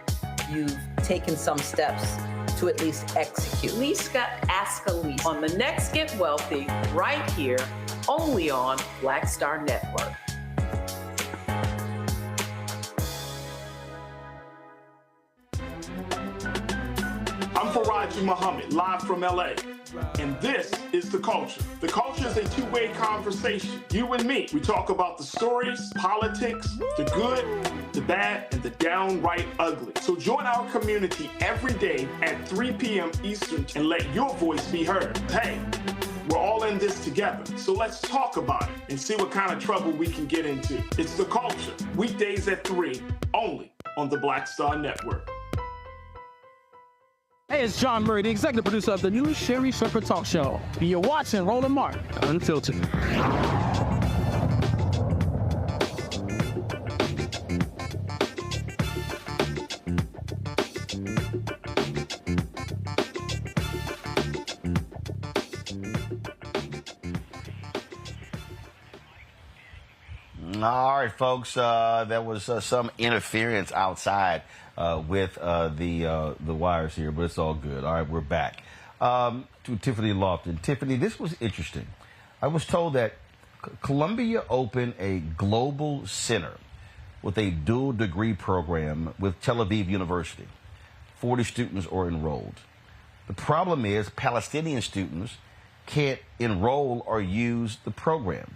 you've taken some steps to at least execute. Liska Askalise on the next Get Wealthy, right here, only on Black Star Network. I'm Faraji Muhammad, live from LA. And this is The Culture. The Culture is a two-way conversation. You and me. We talk about the stories, politics, the good, the bad, and the downright ugly. So join our community every day at 3 p.m. Eastern and let your voice be heard. Hey, we're all in this together. So let's talk about it and see what kind of trouble we can get into. It's The Culture, weekdays at 3, only on the Black Star Network. Hey, it's John Murray, the executive producer of the new Sherry Shepherd Talk Show. And you're watching Roland Martin, Unfiltered. All right, folks, there was some interference outside with the wires here, but it's all good. All right, we're back to Tiffany Loftin. Tiffany, this was interesting. I was told that Columbia opened a global center with a dual degree program with Tel Aviv University. 40 students are enrolled. The problem is Palestinian students can't enroll or use the program.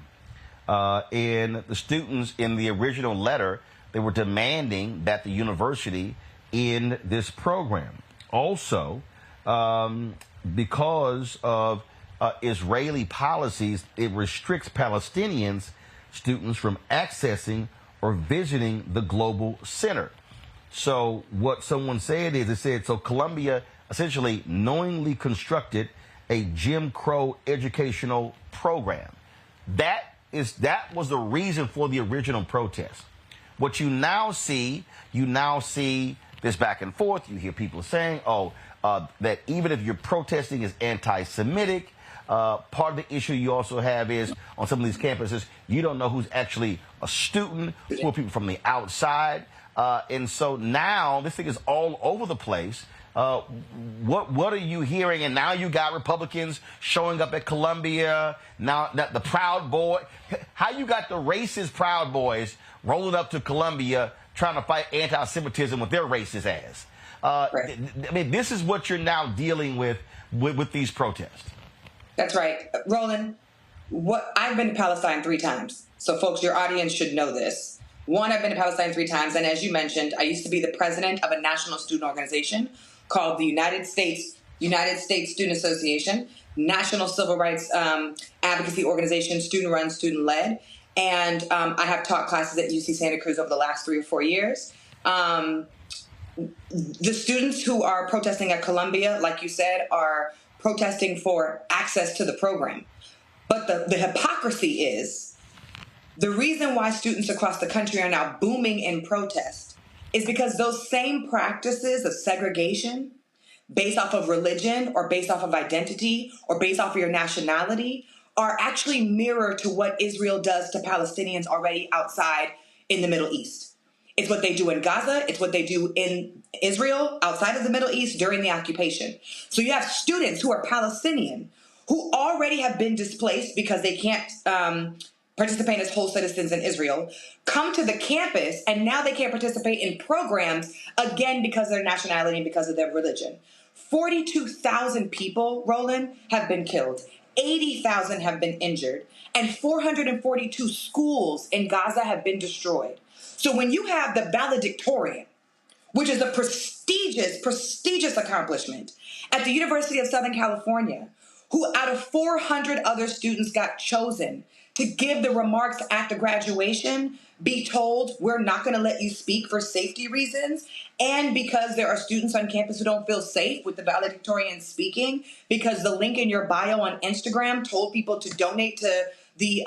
And the students in the original letter, they were demanding that the university end this program. Also, because of Israeli policies, it restricts Palestinians students from accessing or visiting the global center. So what someone said is, it said, so Columbia essentially knowingly constructed a Jim Crow educational program. That was the reason for the original protest. What you now see this back and forth. You hear people saying, that even if you're protesting is anti-Semitic, part of the issue you also have is on some of these campuses, you don't know who's actually a student, who are people from the outside. And so now this thing is all over the place. What are you hearing? And now you got Republicans showing up at Columbia. Now that the Proud Boy, how you got the racist Proud Boys rolling up to Columbia trying to fight anti-Semitism with their racist ass. Right. I mean, this is what you're now dealing with these protests. That's right. Roland, I've been to Palestine 3 times. So folks, your audience should know this. One, I've been to Palestine 3 times. And as you mentioned, I used to be the president of a national student organization called the United States Student Association, National Civil Rights Advocacy Organization, student-run, student-led. And I have taught classes at UC Santa Cruz over the last 3 or 4 years. The students who are protesting at Columbia, like you said, are protesting for access to the program. But the hypocrisy is the reason why students across the country are now booming in protest is because those same practices of segregation based off of religion or based off of identity or based off of your nationality are actually mirror to what Israel does to Palestinians already outside in the Middle East. It's what they do in Gaza. It's what they do in Israel outside of the Middle East during the occupation. So you have students who are Palestinian who already have been displaced because they can't participate as whole citizens in Israel, come to the campus, and now they can't participate in programs, again, because of their nationality and because of their religion. 42,000 people, Roland, have been killed. 80,000 have been injured. And 442 schools in Gaza have been destroyed. So when you have the valedictorian, which is a prestigious accomplishment at the University of Southern California, who out of 400 other students got chosen to give the remarks at the graduation, be told we're not going to let you speak for safety reasons, and because there are students on campus who don't feel safe with the valedictorian speaking because the link in your bio on Instagram told people to donate to the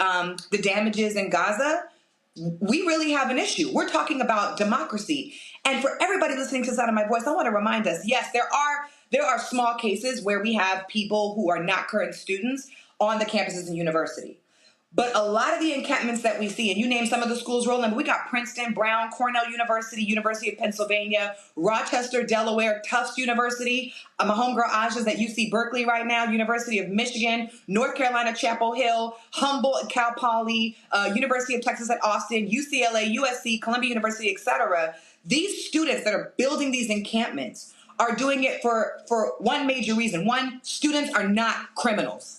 damages in Gaza, we really have an issue. We're talking about democracy. And for everybody listening to the sound of my voice, I want to remind us, yes, there are small cases where we have people who are not current students on the campuses and university. But a lot of the encampments that we see, and you name some of the schools, Roland, we got Princeton, Brown, Cornell University, University of Pennsylvania, Rochester, Delaware, Tufts University, my homegirl Aja's at UC Berkeley right now, University of Michigan, North Carolina, Chapel Hill, Humboldt, Cal Poly, University of Texas at Austin, UCLA, USC, Columbia University, etc. These students that are building these encampments are doing it for one major reason. One, students are not criminals.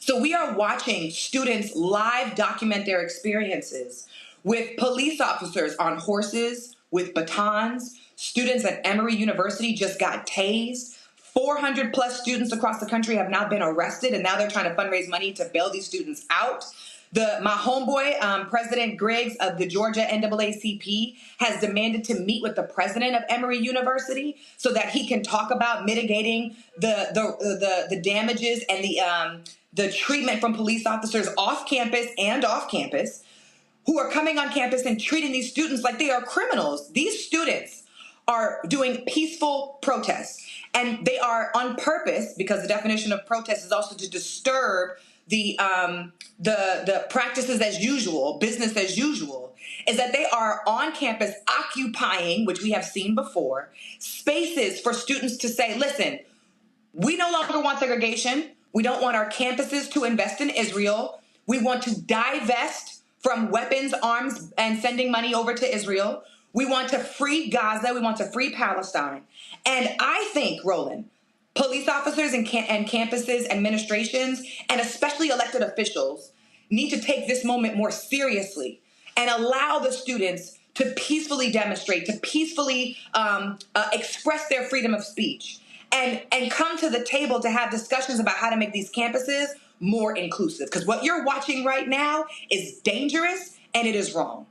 So we are watching students live document their experiences with police officers on horses, with batons. Students at Emory University just got tased. 400 plus students across the country have now been arrested, and now they're trying to fundraise money to bail these students out. My homeboy, President Griggs of the Georgia NAACP, has demanded to meet with the president of Emory University so that he can talk about mitigating the damages and the treatment from police officers off campus and off campus who are coming on campus and treating these students like they are criminals. These students are doing peaceful protests, and they are on purpose, because the definition of protest is also to disturb the practices as usual, business as usual, is that they are on campus occupying, which we have seen before, spaces for students to say, listen, we no longer want segregation. We don't want our campuses to invest in Israel. We want to divest from weapons, arms, and sending money over to Israel. We want to free Gaza. We want to free Palestine. And I think, Roland, police officers and campuses, administrations, and especially elected officials need to take this moment more seriously and allow the students to peacefully demonstrate, to peacefully express their freedom of speech. And come to the table to have discussions about how to make these campuses more inclusive. Because what you're watching right now is dangerous and it is wrong.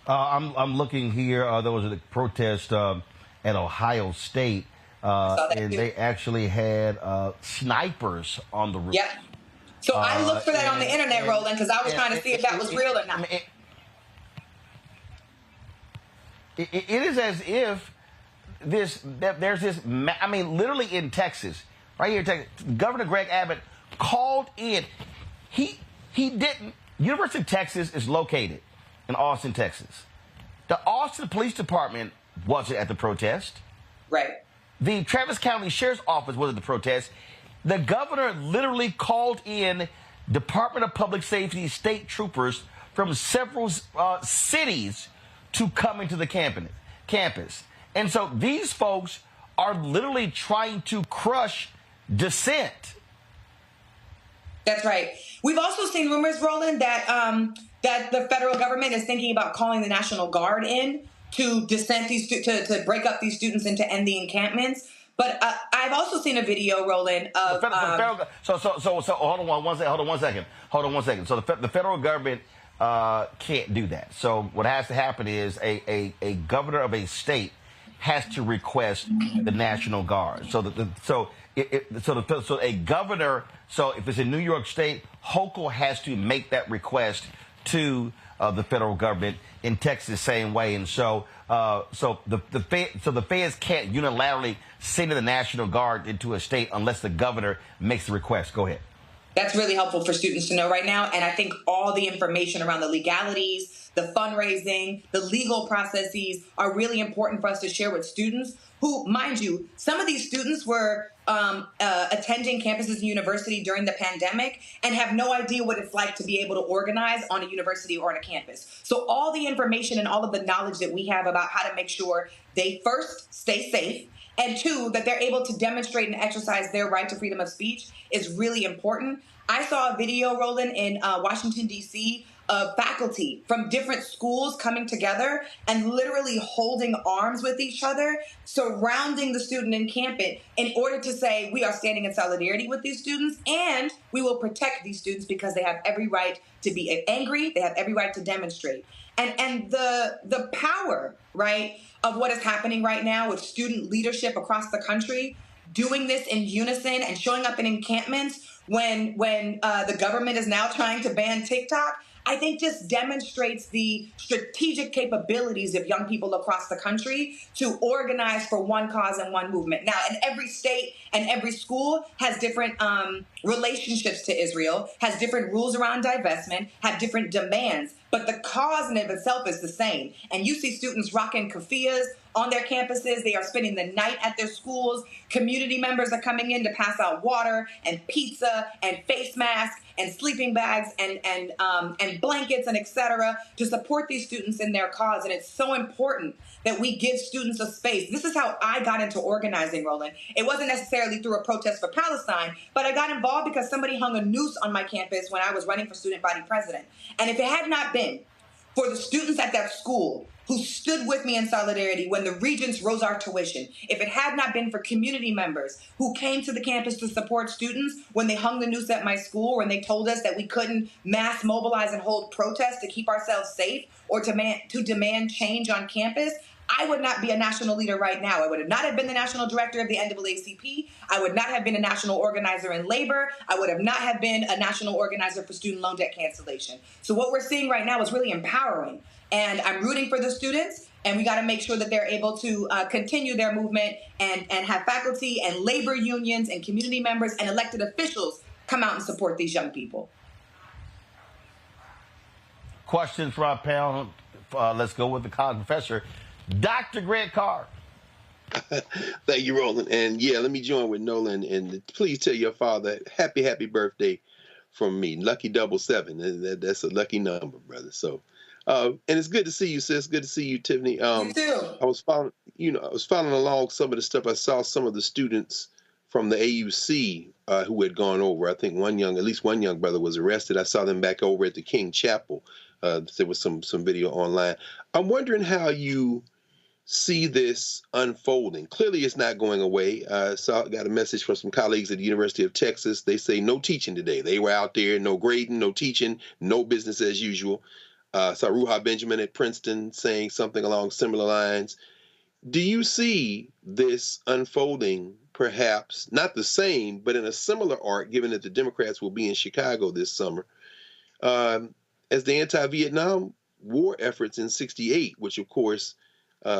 I'm looking here. There was a protest at Ohio State, and they actually had snipers on the roof. Yep. So I looked for that on the internet, Roland, because I was trying to see if that was real or not. It is as if there's this, I mean, literally in Texas, right here in Texas, Governor Greg Abbott called in. He didn't. University of Texas is located in Austin, Texas. The Austin Police Department wasn't at the protest. Right. The Travis County Sheriff's Office was at the protest. The governor literally called in Department of Public Safety state troopers from several cities to come into the campus. And so these folks are literally trying to crush dissent. That's right. We've also seen rumors, Roland, that that the federal government is thinking about calling the National Guard in to dissent to break up these students and to end the encampments. But I've also seen a video, Roland, of so hold on one second. So the federal government can't do that. So what has to happen is a governor of a state has to request the National Guard. So a governor. So if it's in New York State, Hochul has to make that request to the federal government. In Texas, same way. And so the feds can't unilaterally send the National Guard into a state unless the governor makes the request. Go ahead. That's really helpful for students to know right now. And I think all the information around the legalities, the fundraising, the legal processes are really important for us to share with students who, mind you, some of these students were attending campuses and university during the pandemic and have no idea what it's like to be able to organize on a university or on a campus. So all the information and all of the knowledge that we have about how to make sure they first stay safe, and two, that they're able to demonstrate and exercise their right to freedom of speech is really important. I saw a video, Roland, in Washington, D.C. of faculty from different schools coming together and literally holding arms with each other, surrounding the student encampment in order to say we are standing in solidarity with these students and we will protect these students because they have every right to be angry, they have every right to demonstrate. And the power, right, of what is happening right now with student leadership across the country doing this in unison and showing up in encampments when the government is now trying to ban TikTok, I think just demonstrates the strategic capabilities of young people across the country to organize for one cause and one movement. Now, in every state and every school has different relationships to Israel, has different rules around divestment, have different demands, but the cause in of itself is the same. And you see students rocking keffiyehs on their campuses. They are spending the night at their schools. Community members are coming in to pass out water and pizza and face masks and sleeping bags and blankets and et cetera to support these students in their cause. And it's so important that we give students a space. This is how I got into organizing, Roland. It wasn't necessarily through a protest for Palestine, but I got involved because somebody hung a noose on my campus when I was running for student body president. And if it had not been for the students at that school who stood with me in solidarity when the regents rose our tuition, if it had not been for community members who came to the campus to support students when they hung the noose at my school, when they told us that we couldn't mass mobilize and hold protests to keep ourselves safe or to demand change on campus, I would not be a national leader right now. I would not have been the national director of the NAACP. I would not have been a national organizer in labor. I would have not have been a national organizer for student loan debt cancellation. So what we're seeing right now is really empowering. And I'm rooting for the students, and we got to make sure that they're able to continue their movement and have faculty and labor unions and community members and elected officials come out and support these young people. Questions from our panel. Let's go with the college professor, Dr. Greg Carr. Thank you, Roland. And yeah, let me join with Nolan and please tell your father happy birthday from me. Lucky 77. That's a lucky number, brother. So. And it's good to see you, sis. Good to see you, Tiffany. You too. I was following along some of the stuff. I saw some of the students from the AUC who had gone over. I think at least one young brother was arrested. I saw them back over at the King Chapel. There was some video online. I'm wondering how you see this unfolding. Clearly, it's not going away. Got a message from some colleagues at the University of Texas. They say no teaching today. They were out there, no grading, no teaching, no business as usual. Saw Ruha Benjamin at Princeton saying something along similar lines. Do you see this unfolding, perhaps not the same, but in a similar arc, given that the Democrats will be in Chicago this summer, as the anti-Vietnam War efforts in '68, which of course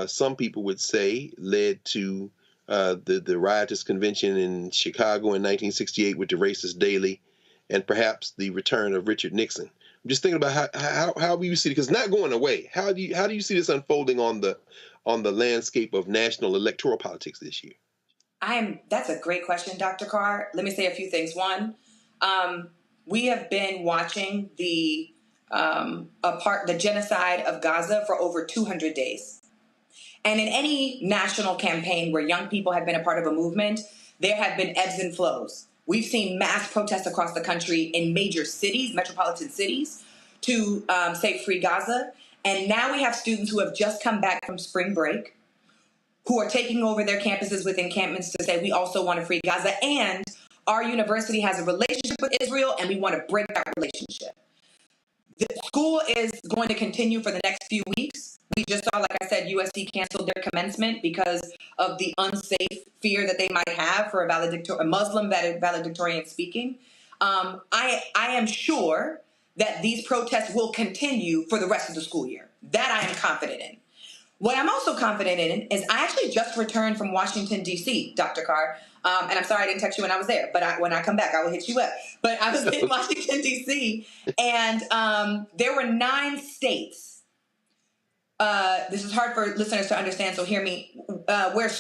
some people would say led to the riotous convention in Chicago in 1968 with the racist Daley, and perhaps the return of Richard Nixon. I'm just thinking about how you see it, because it's not going away. How do you see this unfolding on the landscape of national electoral politics this year? That's a great question, Dr. Carr. Let me say a few things. One, we have been watching the genocide of Gaza for over 200 days. And in any national campaign where young people have been a part of a movement, there have been ebbs and flows. We've seen mass protests across the country in major cities, metropolitan cities, to say free Gaza. And now we have students who have just come back from spring break who are taking over their campuses with encampments to say we also want to free Gaza. And our university has a relationship with Israel, and we want to break that relationship. The school is going to continue for the next few weeks. We just saw, like I said, USC canceled their commencement because of the unsafe fear that they might have for a Muslim valedictorian speaking. I am sure that these protests will continue for the rest of the school year. That I am confident in. What I'm also confident in is I actually just returned from Washington, D.C., Dr. Carr. And I'm sorry I didn't text you when I was there, but when I come back, I will hit you up. But I was in Washington, D.C., and there were 9 states. This is hard for listeners to understand, so hear me. Where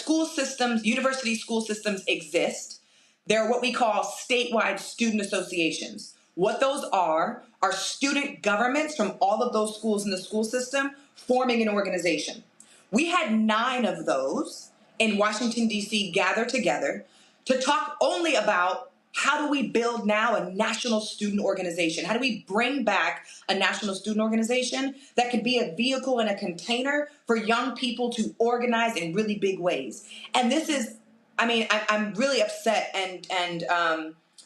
university school systems exist, there are what we call statewide student associations. What those are student governments from all of those schools in the school system forming an organization. We had 9 of those in Washington, D.C. gather together to talk only about how do we build now a national student organization? How do we bring back a national student organization that could be a vehicle and a container for young people to organize in really big ways? And this is, I mean, I'm really upset and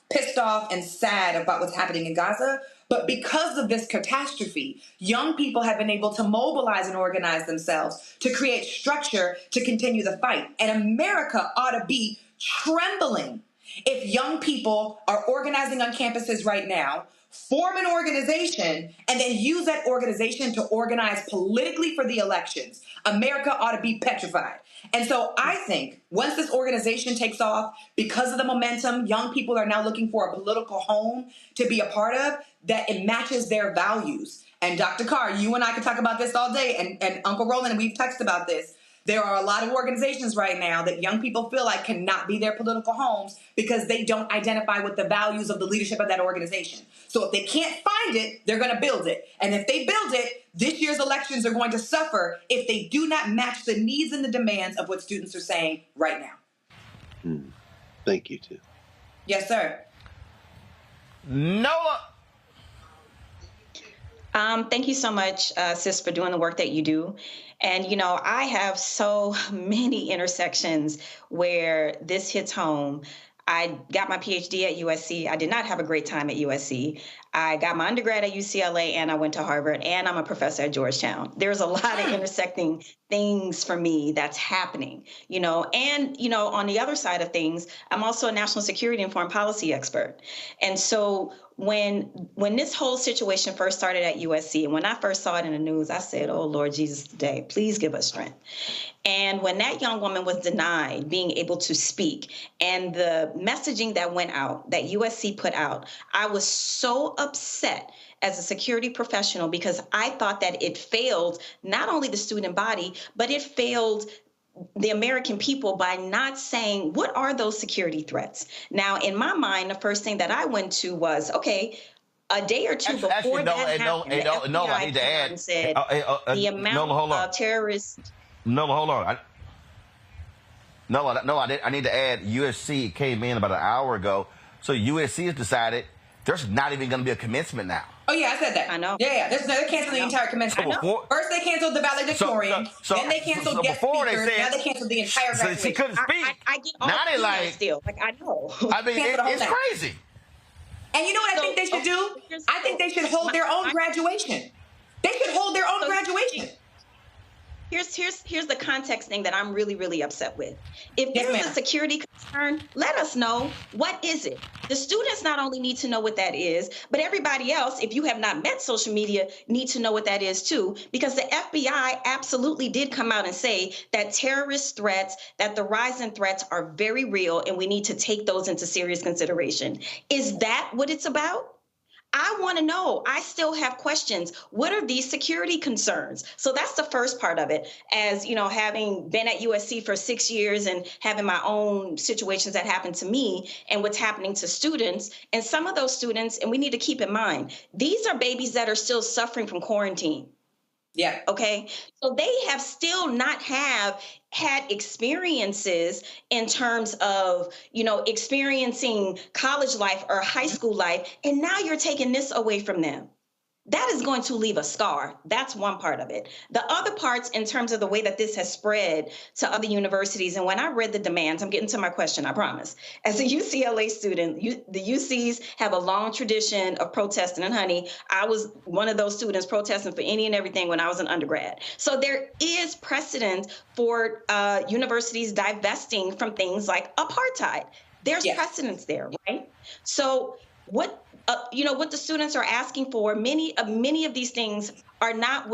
pissed off and sad about what's happening in Gaza. But because of this catastrophe, young people have been able to mobilize and organize themselves to create structure to continue the fight. And America ought to be trembling if young people are organizing on campuses right now, form an organization, and then use that organization to organize politically for the elections. America ought to be petrified. And so I think once this organization takes off, because of the momentum, young people are now looking for a political home to be a part of, that it matches their values. And Dr. Carr, you and I could talk about this all day, and Uncle Roland, we've texted about this. There are a lot of organizations right now that young people feel like cannot be their political homes because they don't identify with the values of the leadership of that organization. So if they can't find it, they're going to build it. And if they build it, this year's elections are going to suffer if they do not match the needs and the demands of what students are saying right now. Thank you, too. Yes, sir. Noah. Thank you so much, sis, for doing the work that you do. And, you know, I have so many intersections where this hits home. I got my PhD at USC. I did not have a great time at USC. I got my undergrad at UCLA, and I went to Harvard, and I'm a professor at Georgetown. There's a lot of intersecting things for me that's happening, you know. And, you know, on the other side of things, I'm also a national security and foreign policy expert. And so when this whole situation first started at USC, and when I first saw it in the news, I said, oh, Lord Jesus, today, please give us strength. And when that young woman was denied being able to speak, and the messaging that went out, that USC put out, I was so upset as a security professional because I thought that it failed not only the student body, but it failed the American people by not saying, what are those security threats? Now, in my mind, the first thing that I went to was, okay, a day or two before that happened, no, I need to add. Said the amount of terrorists. No, hold on. I need to add, USC came in about an hour ago. So USC has decided there's not even going to be a commencement now. Oh, yeah, I said that. I know. Yeah. They're canceling the entire commencement. First, they canceled the valedictorian. Then they canceled guest speakers. Now they canceled the entire graduation. She couldn't speak. I get all now they like, still. Like, I know. I mean, it's crazy. And you know what I think they should do? I think they should hold their own graduation. They should hold their own graduation. Here's the context thing that I'm really, really upset with. If there's a security concern, let us know. What is it? The students not only need to know what that is, but everybody else, if you have not met social media, need to know what that is too, because the FBI absolutely did come out and say that terrorist threats, that the rise in threats are very real, and we need to take those into serious consideration. Is that what it's about? I want to know. I still have questions. What are these security concerns? So that's the first part of it. As you know, having been at USC for 6 years and having my own situations that happen to me and what's happening to students, and some of those students, and we need to keep in mind, these are babies that are still suffering from quarantine. Yeah. Okay. So they have still not had experiences in terms of, you know, experiencing college life or high school life. And now you're taking this away from them. That is going to leave a scar. That's one part of it. The other parts, in terms of the way that this has spread to other universities, and when I read the demands, I'm getting to my question, I promise. As a UCLA student, the UCs have a long tradition of protesting, and honey, I was one of those students protesting for any and everything when I was an undergrad. So there is precedent for universities divesting from things like apartheid. There's precedence there, right? So what the students are asking for, many of these things are not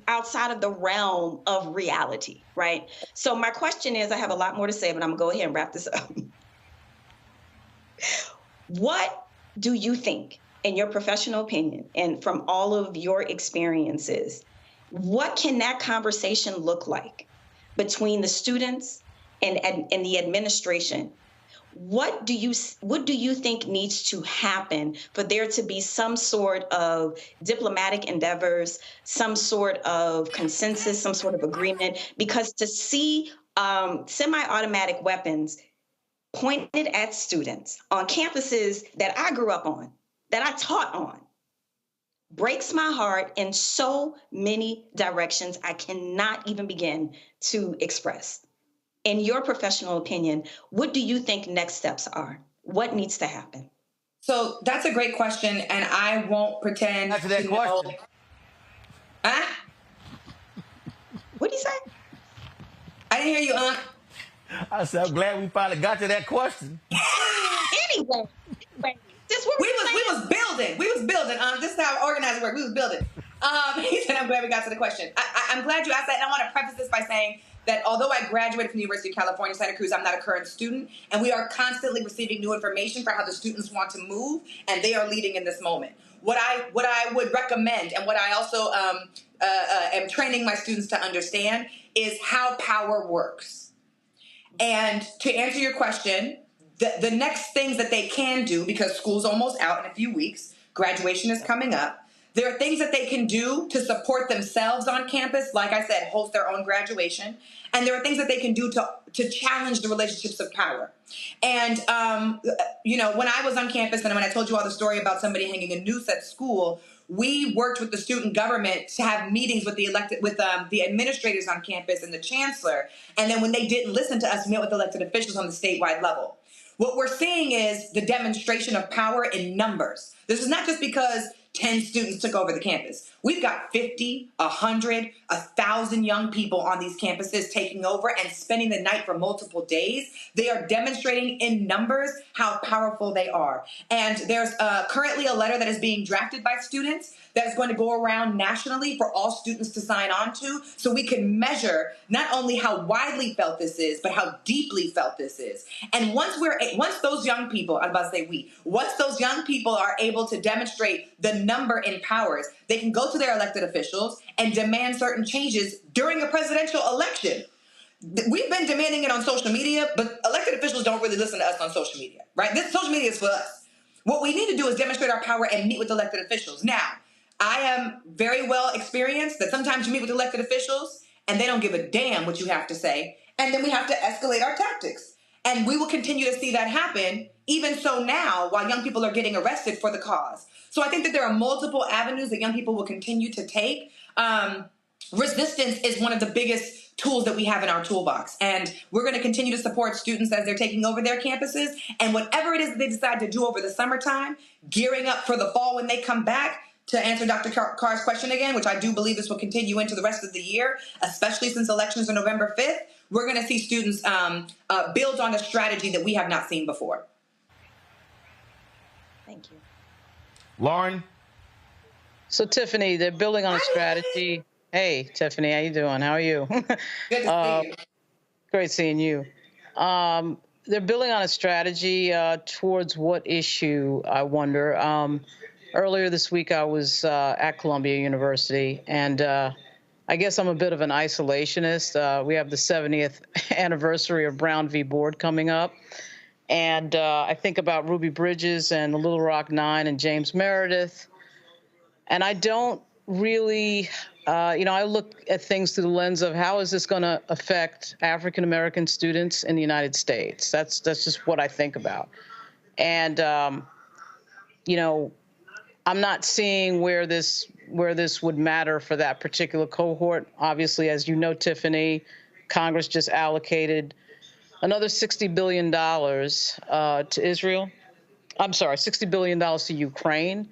outside of the realm of reality, right? So my question is, I have a lot more to say, but I'm gonna go ahead and wrap this up. What do you think, in your professional opinion, and from all of your experiences, what can that conversation look like between the students and the administration? What do you think needs to happen for there to be some sort of diplomatic endeavors, some sort of consensus, some sort of agreement? Because to see semi-automatic weapons pointed at students on campuses that I grew up on, that I taught on, breaks my heart in so many directions I cannot even begin to express. In your professional opinion, what do you think next steps are? What needs to happen? So that's a great question, and I won't pretend Answer that to question. know. Huh? What did you say? I didn't hear you, Aunt. I said, I'm glad we finally got to that question. Anyway, this what we was building. We was building. This is how organizing work. We was building. He said, I'm glad we got to the question. I'm glad you asked that, and I want to preface this by saying that although I graduated from the University of California, Santa Cruz, I'm not a current student, and we are constantly receiving new information for how the students want to move, and they are leading in this moment. What I would recommend, and what I also am training my students to understand, is how power works. And to answer your question, the next things that they can do, because school's almost out in a few weeks, graduation is coming up, there are things that they can do to support themselves on campus, like I said, host their own graduation. And there are things that they can do to challenge the relationships of power. And, when I was on campus and when I told you all the story about somebody hanging a noose at school, we worked with the student government to have meetings with the administrators on campus and the chancellor. And then when they didn't listen to us, met with elected officials on the statewide level. What we're seeing is the demonstration of power in numbers. This is not just because 10 students took over the campus. We've got 50, 100, 1,000 young people on these campuses taking over and spending the night for multiple days. They are demonstrating in numbers how powerful they are. And there's currently a letter that is being drafted by students that is going to go around nationally for all students to sign on to, so we can measure not only how widely felt this is, but how deeply felt this is. And once those young people, I'm about to say once those young people are able to demonstrate the number in powers, they can go to their elected officials and demand certain changes during a presidential election. We've been demanding it on social media, but elected officials don't really listen to us on social media, right? This social media is for us. What we need to do is demonstrate our power and meet with elected officials. Now, I am very well experienced that sometimes you meet with elected officials and they don't give a damn what you have to say, and then we have to escalate our tactics. And we will continue to see that happen, even so now, while young people are getting arrested for the cause. So I think that there are multiple avenues that young people will continue to take. Resistance is one of the biggest tools that we have in our toolbox. And we're going to continue to support students as they're taking over their campuses. And whatever it is that they decide to do over the summertime, gearing up for the fall when they come back, to answer Dr. Carr's question again, which I do believe this will continue into the rest of the year, especially since elections are November 5th, we're going to see students build on a strategy that we have not seen before. Thank you. Lauren? So, Tiffany, they're building on a strategy. Hey, Tiffany, how you doing? How are you? Good to see you. Great seeing you. They're building on a strategy towards what issue, I wonder. Earlier this week, I was at Columbia University, and I guess I'm a bit of an isolationist. We have the 70th anniversary of Brown v. Board coming up, and I think about Ruby Bridges and the Little Rock Nine and James Meredith, and I don't really, I look at things through the lens of how is this going to affect African-American students in the United States? That's just what I think about. And, I'm not seeing where this would matter for that particular cohort. Obviously, as you know, Tiffany, Congress just allocated another $60 billion to Israel. I'm sorry, $60 billion to Ukraine,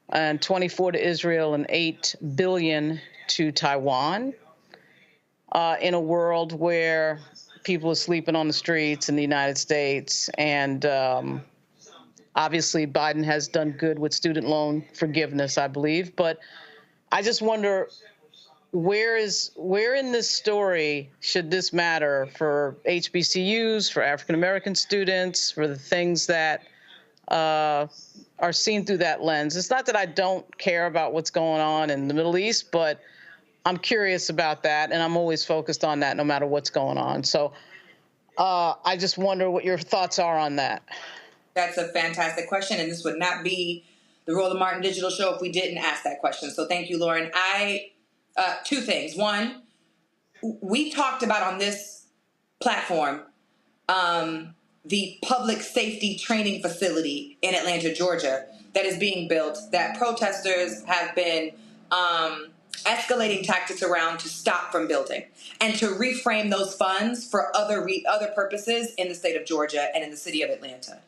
and 24 to Israel, and $8 billion to Taiwan. In a world where people are sleeping on the streets in the United States, and obviously, Biden has done good with student loan forgiveness, I believe. But I just wonder, where in this story should this matter for HBCUs, for African-American students, for the things that are seen through that lens? It's not that I don't care about what's going on in the Middle East, but I'm curious about that, and I'm always focused on that no matter what's going on. So I just wonder what your thoughts are on that. That's a fantastic question, and this would not be the Roland Martin Digital Show if we didn't ask that question. So thank you, Lauren. Two things. One, we talked about on this platform the public safety training facility in Atlanta, Georgia, that is being built, that protesters have been escalating tactics around to stop from building and to reframe those funds for other purposes in the state of Georgia and in the city of Atlanta.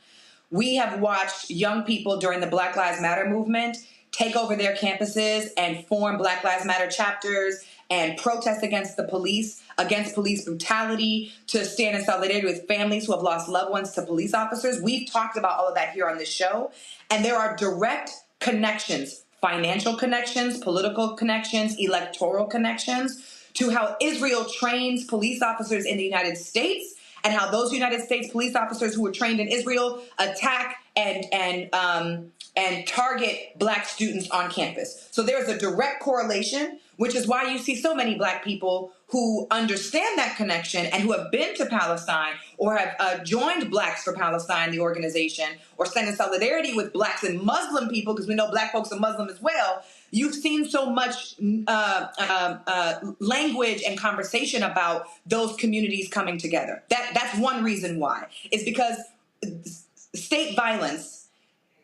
We have watched young people during the Black Lives Matter movement take over their campuses and form Black Lives Matter chapters and protest against the police, against police brutality, to stand in solidarity with families who have lost loved ones to police officers. We've talked about all of that here on this show, and there are direct connections, financial connections, political connections, electoral connections to how Israel trains police officers in the United States and how those United States police officers who were trained in Israel attack and target Black students on campus. So there's a direct correlation, which is why you see so many Black people who understand that connection and who have been to Palestine or have joined Blacks for Palestine, the organization, or stand in solidarity with Blacks and Muslim people, because we know Black folks are Muslim as well. You've seen so much language and conversation about those communities coming together. That's one reason why. It's because state violence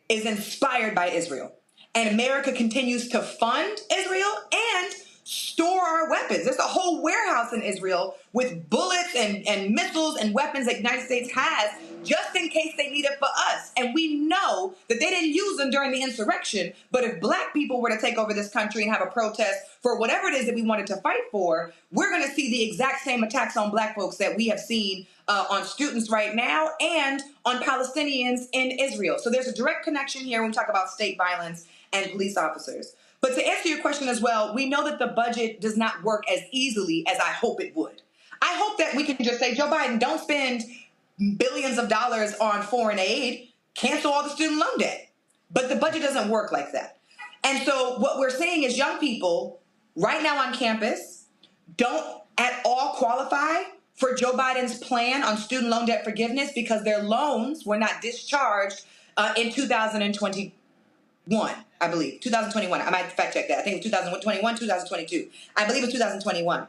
is inspired by Israel. And America continues to fund Israel and store our weapons. There's a whole warehouse in Israel with bullets and missiles and weapons that the United States has just in case they need it for us. And we know that they didn't use them during the insurrection. But if Black people were to take over this country and have a protest for whatever it is that we wanted to fight for, we're going to see the exact same attacks on Black folks that we have seen on students right now and on Palestinians in Israel. So there's a direct connection here when we talk about state violence and police officers. But to answer your question as well, we know that the budget does not work as easily as I hope it would. I hope that we can just say, Joe Biden, don't spend billions of dollars on foreign aid, cancel all the student loan debt. But the budget doesn't work like that. And so what we're saying is young people right now on campus don't at all qualify for Joe Biden's plan on student loan debt forgiveness because their loans were not discharged in 2021, I believe. 2021. I might fact check that. I think it was 2021, 2022. I believe it's 2021.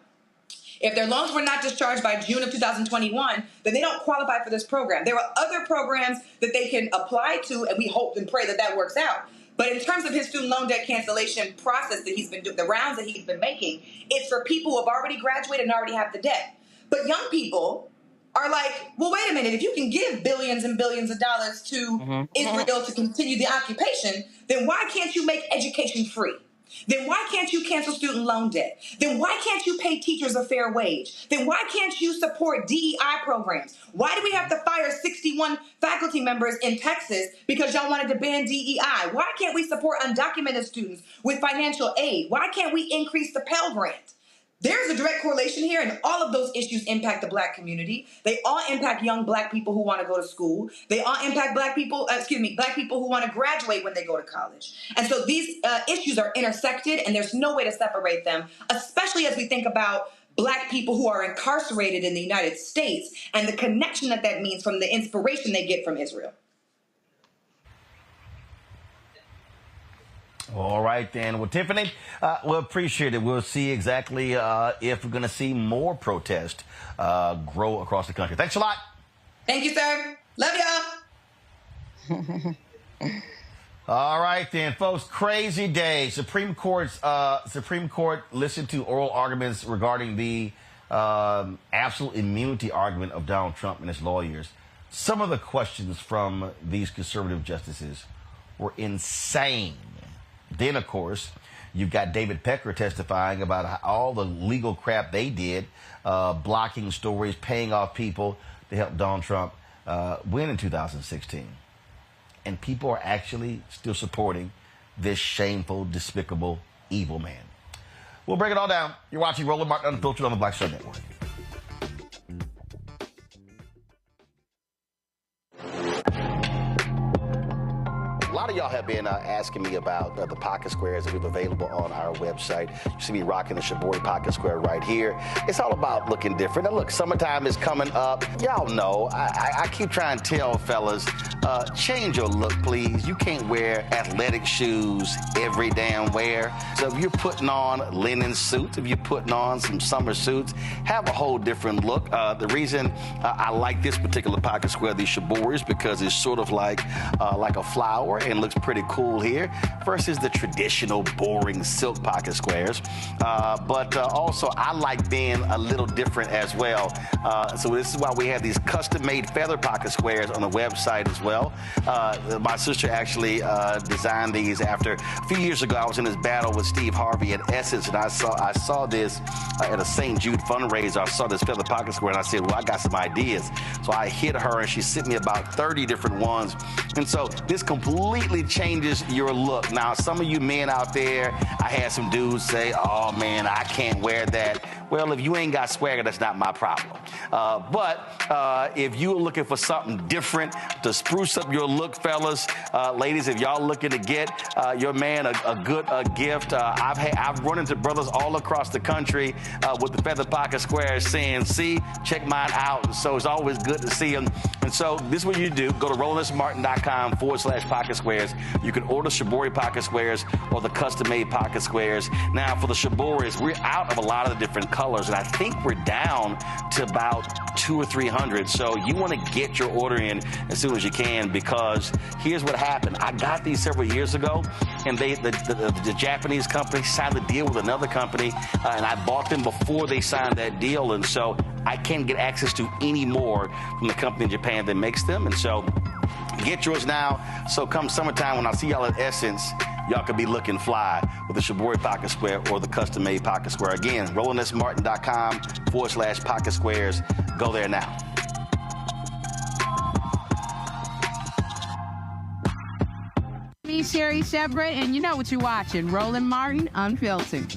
If their loans were not discharged by June of 2021, then they don't qualify for this program. There are other programs that they can apply to, and we hope and pray that that works out. But in terms of his student loan debt cancellation process that he's been doing, the rounds that he's been making, it's for people who have already graduated and already have the debt. But young people are like, well, wait a minute, if you can give billions and billions of dollars to Israel to continue the occupation, then why can't you make education free? Then why can't you cancel student loan debt? Then why can't you pay teachers a fair wage? Then why can't you support DEI programs? Why do we have to fire 61 faculty members in Texas because y'all wanted to ban DEI? Why can't we support undocumented students with financial aid? Why can't we increase the Pell Grant? There's a direct correlation here, and all of those issues impact the Black community. They all impact young Black people who want to go to school. They all impact Black people who want to graduate when they go to college. And so these issues are intersected, and there's no way to separate them, especially as we think about Black people who are incarcerated in the United States and the connection that that means from the inspiration they get from Israel. All right, then. Well, Tiffany, we'll appreciate it. We'll see exactly if we're going to see more protest grow across the country. Thanks a lot. Thank you, sir. Love y'all. All right, then, folks. Crazy day. Supreme Court listened to oral arguments regarding the absolute immunity argument of Donald Trump and his lawyers. Some of the questions from these conservative justices were insane. Then, of course, you've got David Pecker testifying about all the legal crap they did, blocking stories, paying off people to help Donald Trump win in 2016. And people are actually still supporting this shameful, despicable, evil man. We'll break it all down. You're watching Roland Martin Unfiltered on the Black Star Network. A lot of y'all have been asking me about the pocket squares that we have available on our website. You see me rocking the Shibori pocket square right here. It's all about looking different. Now, look, summertime is coming up. Y'all know, I keep trying to tell fellas, change your look, please. You can't wear athletic shoes every damn wear. So if you're putting on linen suits, if you're putting on some summer suits, have a whole different look. The reason I like this particular pocket square, the Shibori, is because it's sort of like a flower and looks pretty cool here versus the traditional boring silk pocket squares. But also I like being a little different as well. So this is why we have these custom-made feather pocket squares on the website as well. My sister actually designed these after a few years ago. I was in this battle with Steve Harvey at Essence, and I saw this at a St. Jude fundraiser. I saw this feather pocket square, and I said, well, I got some ideas. So I hit her, and she sent me about 30 different ones. And so this completely changes your look. Now, some of you men out there, I had some dudes say, oh, man, I can't wear that. Well, if you ain't got swagger, that's not my problem. But if you're looking for something different to spruce up your look, fellas, ladies, if y'all looking to get your man a good gift, I've run into brothers all across the country with the feather pocket squares saying, see, check mine out. And so it's always good to see them. And so this is what you do. Go to RolandSMartin.com/pocket squares. You can order Shibori pocket squares or the custom-made pocket squares. Now, for the Shiboris, we're out of a lot of the different colors, and I think we're down to about 200 or 300. So you want to get your order in as soon as you can, because here's what happened. I got these several years ago, and the Japanese company signed a deal with another company, and I bought them before they signed that deal, and so I can't get access to any more from the company in Japan that makes them. And so get yours now. So come summertime, when I see y'all at Essence, y'all could be looking fly with the Shibori pocket square or the custom-made pocket square. Again, RolandSMartin.com/pocket squares. Go there now. Me, Sherry Shepard, and you know what you're watching, Roland Martin Unfiltered.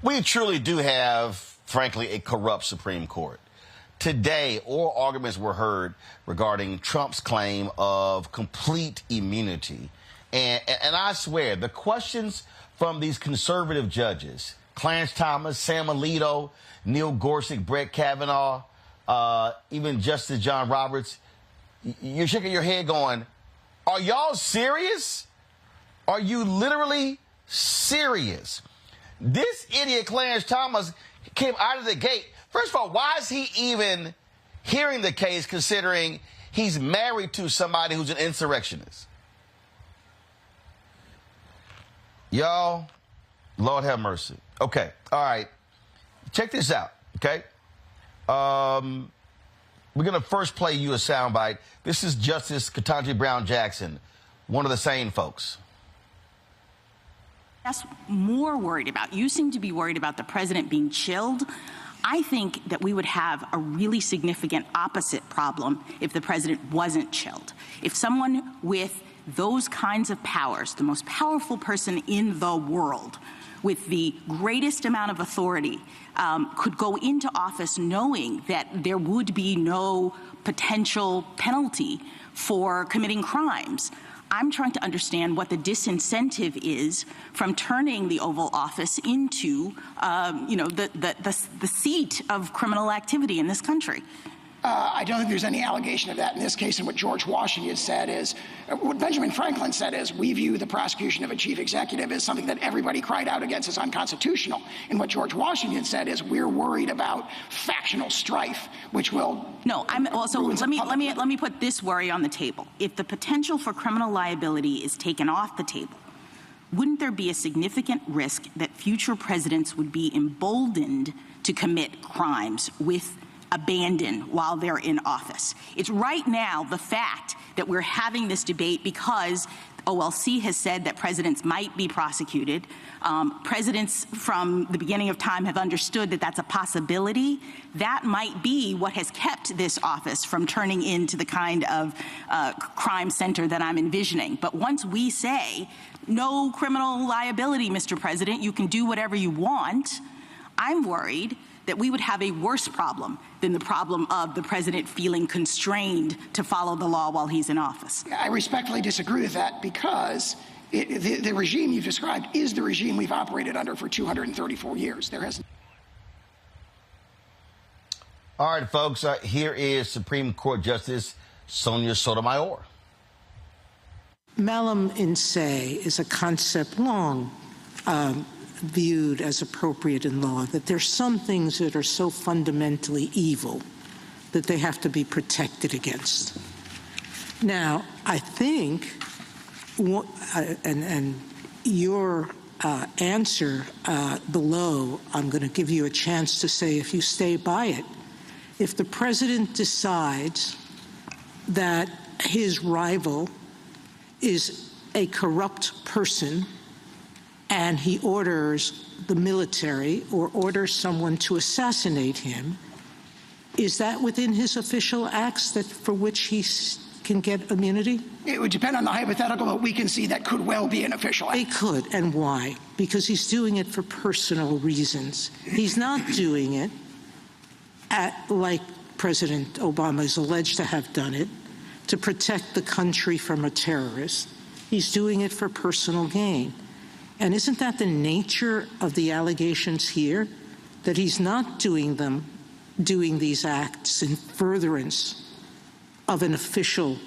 We truly do have, frankly, a corrupt Supreme Court. Today, oral arguments were heard regarding Trump's claim of complete immunity. And I swear, the questions from these conservative judges, Clarence Thomas, Sam Alito, Neil Gorsuch, Brett Kavanaugh, even Justice John Roberts, you're shaking your head going, are y'all serious? Are you literally serious? This idiot Clarence Thomas came out of the gate. First of all, why is he even hearing the case, considering he's married to somebody who's an insurrectionist? Y'all, Lord have mercy. Okay, all right. Check this out, okay? We're going to first play you a soundbite. This is Justice Ketanji Brown Jackson, one of the sane folks. That's more worried about. You seem to be worried about the president being chilled. I think that we would have a really significant opposite problem if the president wasn't chilled. If someone with those kinds of powers, the most powerful person in the world, with the greatest amount of authority, could go into office knowing that there would be no potential penalty for committing crimes. I'm trying to understand what the disincentive is from turning the Oval Office into, the seat of criminal activity in this country. I don't think there's any allegation of that in this case. And what George Washington said is, what Benjamin Franklin said is, we view the prosecution of a chief executive as something that everybody cried out against as unconstitutional. And what George Washington said is, we're worried about factional strife, which will. No, I'm also. Let me put this worry on the table. If the potential for criminal liability is taken off the table, wouldn't there be a significant risk that future presidents would be emboldened to commit crimes with abandon while they're in office? It's right now the fact that we're having this debate because OLC has said that presidents might be prosecuted. Presidents from the beginning of time have understood that that's a possibility. That might be what has kept this office from turning into the kind of crime center that I'm envisioning. But once we say no criminal liability, Mr. President, you can do whatever you want, I'm worried that we would have a worse problem than the problem of the president feeling constrained to follow the law while he's in office. I respectfully disagree with that because the regime you've described is the regime we've operated under for 234 years. There has. All right, folks, here is Supreme Court Justice Sonia Sotomayor. Malum in se is a concept long viewed as appropriate in law, that there's some things that are so fundamentally evil that they have to be protected against. Now, I think, and your answer below, I'm going to give you a chance to say if you stay by it. If the president decides that his rival is a corrupt person and he orders the military or orders someone to assassinate him, is that within his official acts that for which he can get immunity? It would depend on the hypothetical, but we can see that could well be an official act. It could, and why? Because he's doing it for personal reasons. He's not doing it like President Obama is alleged to have done it, to protect the country from a terrorist. He's doing it for personal gain. And isn't that the nature of the allegations here? That he's not doing these acts in furtherance of an official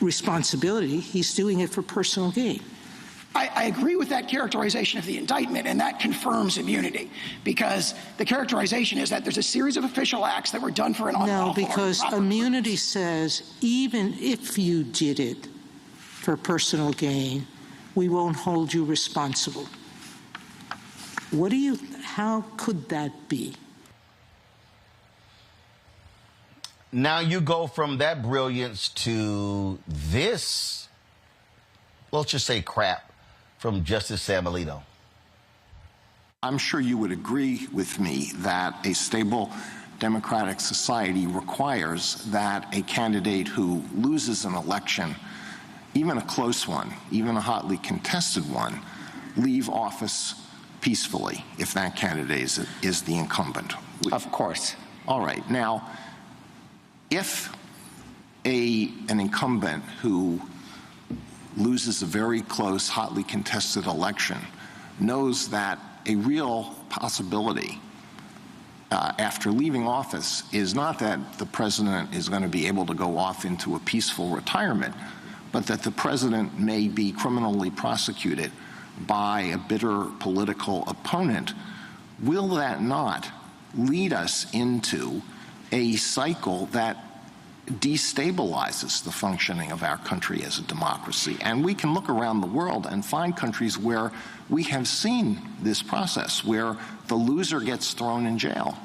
responsibility. He's doing it for personal gain. I agree with that characterization of the indictment, and that confirms immunity, because the characterization is that there's a series of official acts that were done for an unlawful. No, because immunity says even if you did it for personal gain, we won't hold you responsible. How could that be? Now you go from that brilliance to this, let's just say crap, from Justice Sam Alito. I'm sure you would agree with me that a stable democratic society requires that a candidate who loses an election, even a close one, even a hotly contested one, leave office peacefully if that candidate is the incumbent. Of course. All right. Now, if an incumbent who loses a very close, hotly contested election knows that a real possibility after leaving office is not that the president is going to be able to go off into a peaceful retirement, but that the president may be criminally prosecuted by a bitter political opponent, will that not lead us into a cycle that destabilizes the functioning of our country as a democracy? And we can look around the world and find countries where we have seen this process, where the loser gets thrown in jail.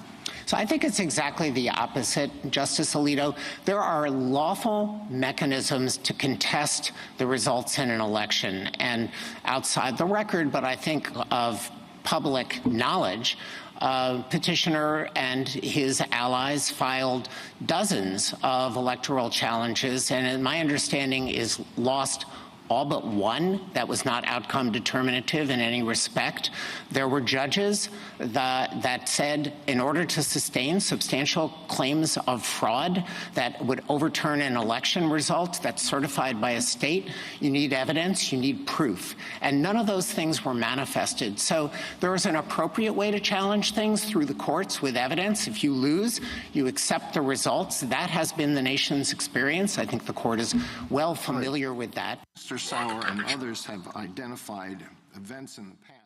So I think it's exactly the opposite, Justice Alito. There are lawful mechanisms to contest the results in an election. And outside the record, but I think of public knowledge, petitioner and his allies filed dozens of electoral challenges, and my understanding is lost all but one that was not outcome determinative in any respect. There were judges that said in order to sustain substantial claims of fraud that would overturn an election result that's certified by a state, you need evidence, you need proof. And none of those things were manifested. So there is an appropriate way to challenge things through the courts with evidence. If you lose, you accept the results. That has been the nation's experience. I think the court is well familiar with that. Mr. Sauer and others have identified events in the past,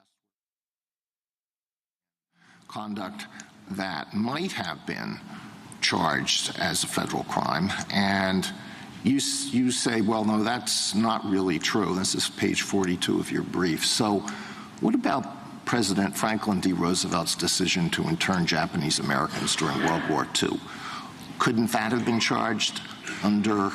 conduct that might have been charged as a federal crime, and you say, well, no, that's not really true. This is page 42 of your brief. So what about President Franklin D. Roosevelt's decision to intern Japanese Americans during World War II? Couldn't that have been charged under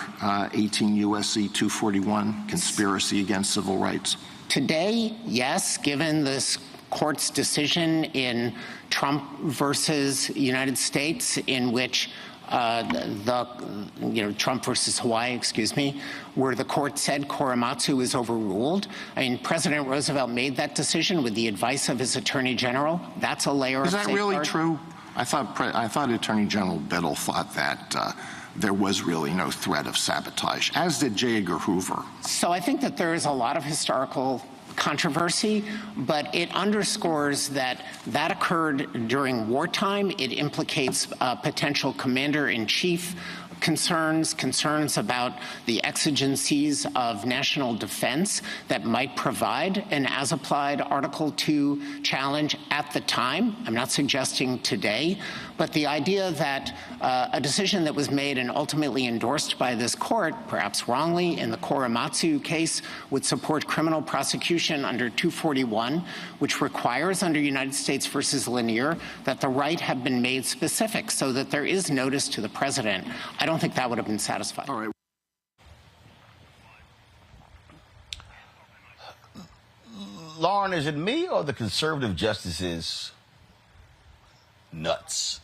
18 U.S.C. 241, conspiracy against civil rights? Today, yes, given this court's decision in Trump versus United States, in which Trump versus Hawaii, where the court said Korematsu is overruled. I mean, President Roosevelt made that decision with the advice of his Attorney General. That's a layer of safeguard. Is that really true? I thought Attorney General Biddle thought that there was really no threat of sabotage, as did J. Edgar Hoover. So I think that there is a lot of historical controversy, but it underscores that occurred during wartime. It implicates potential commander-in-chief concerns about the exigencies of national defense that might provide an as-applied Article II challenge at the time. I'm not suggesting today, but the idea that a decision that was made and ultimately endorsed by this court, perhaps wrongly, in the Korematsu case, would support criminal prosecution under 241, which requires under United States versus Lanier that the right have been made specific so that there is notice to the president. I don't think that would have been satisfied. All right. Lauren, is it me or the conservative justices nuts?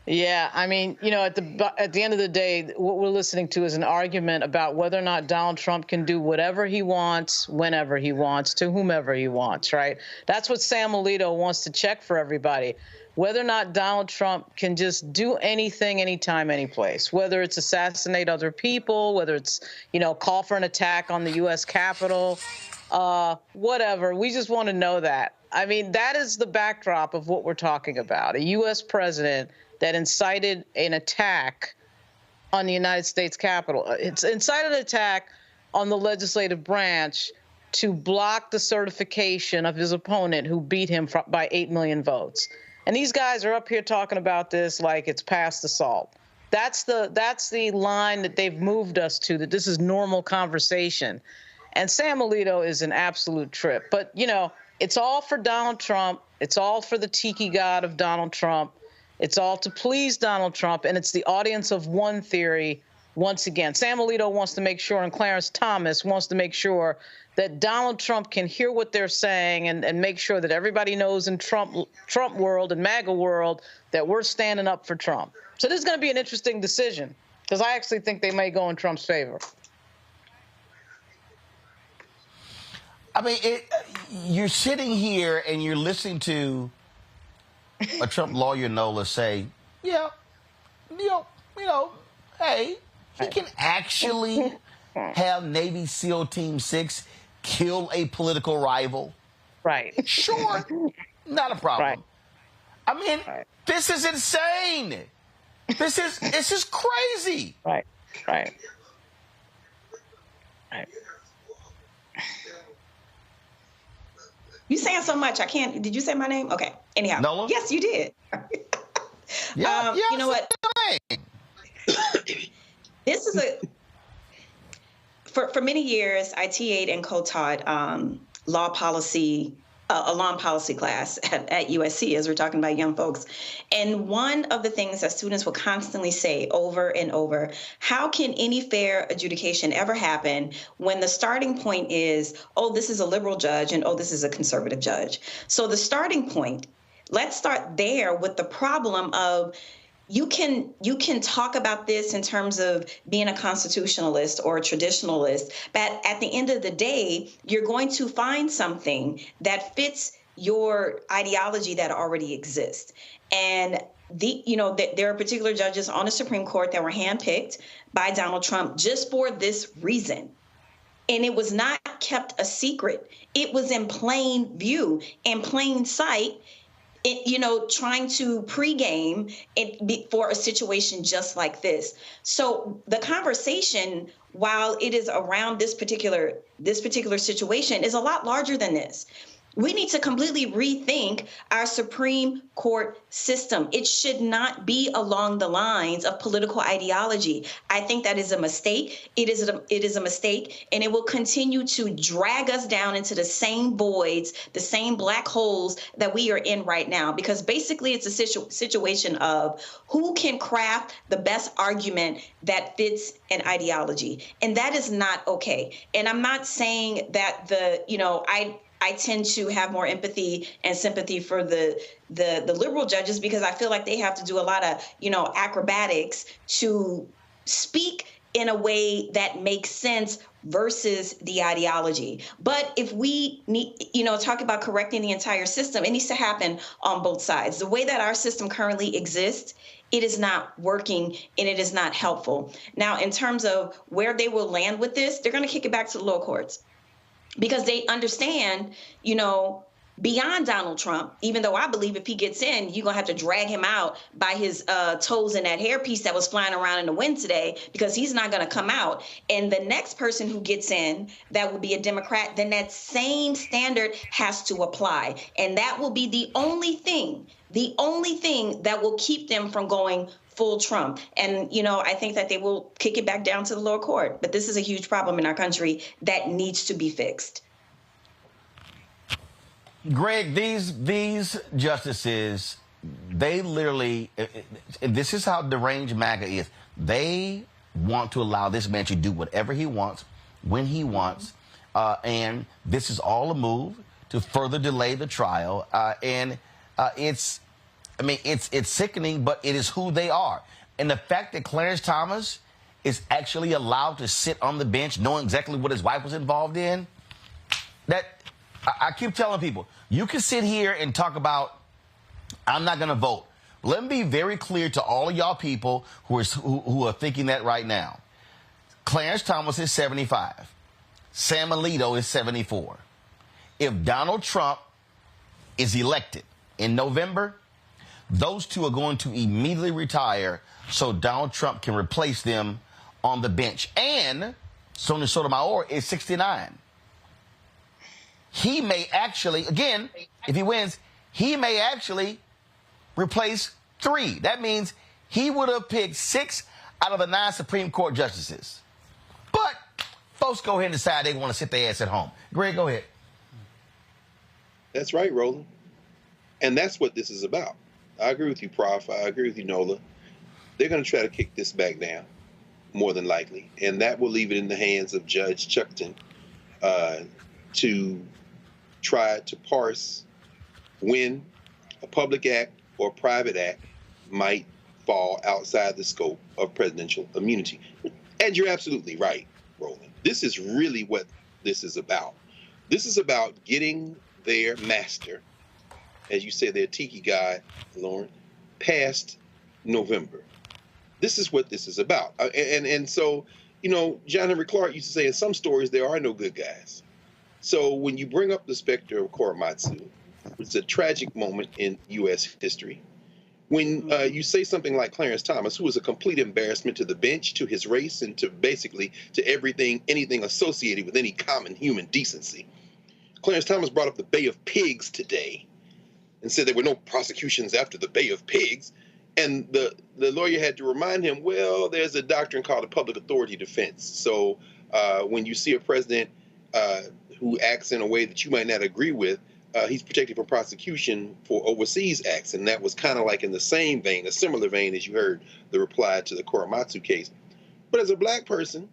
Yeah, I mean, at the end of the day, what we're listening to is an argument about whether or not Donald Trump can do whatever he wants, whenever he wants, to whomever he wants, right? That's what Sam Alito wants to check for everybody. Whether or not Donald Trump can just do anything, anytime, anyplace, whether it's assassinate other people, whether it's, call for an attack on the U.S. Capitol, whatever. We just want to know that. I mean, that is the backdrop of what we're talking about. A U.S. president that incited an attack on the United States Capitol. It's incited an attack on the legislative branch to block the certification of his opponent who beat him by 8 million votes. And these guys are up here talking about this like it's past assault. That's the line that they've moved us to, that this is normal conversation. And Sam Alito is an absolute trip. But, it's all for Donald Trump. It's all for the tiki god of Donald Trump. It's all to please Donald Trump. And it's the audience of one theory once again. Sam Alito wants to make sure, and Clarence Thomas wants to make sure that Donald Trump can hear what they're saying and make sure that everybody knows in Trump world and MAGA world that we're standing up for Trump. So this is going to be an interesting decision because I actually think they may go in Trump's favor. I mean, you're sitting here and you're listening to a Trump lawyer, Nola, say, hey, he can actually have Navy SEAL Team 6 kill a political rival. Right. Sure. Not a problem. Right. I mean, this is insane. This is crazy. Right. You saying so much, I can't. Did you say my name? Okay. Anyhow. Nola? Yes, you did. Yeah, you know what? This is for many years, I TA'd and co-taught law policy a law and policy class at USC, as we're talking about young folks. And one of the things that students will constantly say over and over, how can any fair adjudication ever happen when the starting point is, oh, this is a liberal judge and oh, this is a conservative judge? So the starting point, let's start there with the problem of you can talk about this in terms of being a constitutionalist or a traditionalist, but at the end of the day, you're going to find something that fits your ideology that already exists. And there are particular judges on the Supreme Court that were handpicked by Donald Trump just for this reason. And it was not kept a secret. It was in plain view, in plain sight. Trying to pregame it for a situation just like this. So the conversation, while it is around this particular situation, is a lot larger than this. We need to completely rethink our Supreme Court system. It should not be along the lines of political ideology. I think that is a mistake. It is a mistake, and it will continue to drag us down into the same voids, the same black holes that we are in right now, because basically it's a situation of who can craft the best argument that fits an ideology. And that is not okay. And I'm not saying that I tend to have more empathy and sympathy for the liberal judges, because I feel like they have to do a lot of, acrobatics to speak in a way that makes sense versus the ideology. But if we need, talk about correcting the entire system, it needs to happen on both sides. The way that our system currently exists, it is not working and it is not helpful. Now, in terms of where they will land with this, they're going to kick it back to the lower courts, because they understand, beyond Donald Trump, even though I believe if he gets in, you're going to have to drag him out by his toes in that hairpiece that was flying around in the wind today, because he's not going to come out. And the next person who gets in that will be a Democrat, then that same standard has to apply. And that will be the only thing that will keep them from going full Trump. And, I think that they will kick it back down to the lower court. But this is a huge problem in our country that needs to be fixed. Greg, these justices, they literally, this is how deranged MAGA is. They want to allow this man to do whatever he wants, when he wants. And this is all a move to further delay the trial. It's sickening, but it is who they are. And the fact that Clarence Thomas is actually allowed to sit on the bench knowing exactly what his wife was involved in, that I keep telling people, you can sit here and talk about, I'm not going to vote. Let me be very clear to all of y'all people who are thinking that right now. Clarence Thomas is 75. Sam Alito is 74. If Donald Trump is elected in November, those two are going to immediately retire so Donald Trump can replace them on the bench. And Sonia Sotomayor is 69. He may actually, again, if he wins, he may actually replace 3. That means he would have picked 6 out of the 9 Supreme Court justices. But folks go ahead and decide they want to sit their ass at home. Greg, go ahead. That's right, Roland. And that's what this is about. I agree with you, Prof. I agree with you, Nola. They're going to try to kick this back down, more than likely. And that will leave it in the hands of Judge Chuckton to try to parse when a public act or private act might fall outside the scope of presidential immunity. And you're absolutely right, Roland. This is really what this is about. This is about getting their master, as you said, their tiki guy, Lauren, past November. This is what this is about. And so, John Henry Clark used to say in some stories, there are no good guys. So when you bring up the specter of Korematsu, it's a tragic moment in U.S. history. When you say something like Clarence Thomas, who was a complete embarrassment to the bench, to his race, and to basically to anything associated with any common human decency. Clarence Thomas brought up the Bay of Pigs today and said there were no prosecutions after the Bay of Pigs. And the lawyer had to remind him, well, there's a doctrine called a public authority defense. So when you see a president who acts in a way that you might not agree with, he's protected from prosecution for overseas acts, and that was kind of like in the same vein, a similar vein as you heard the reply to the Korematsu case. But as a black person,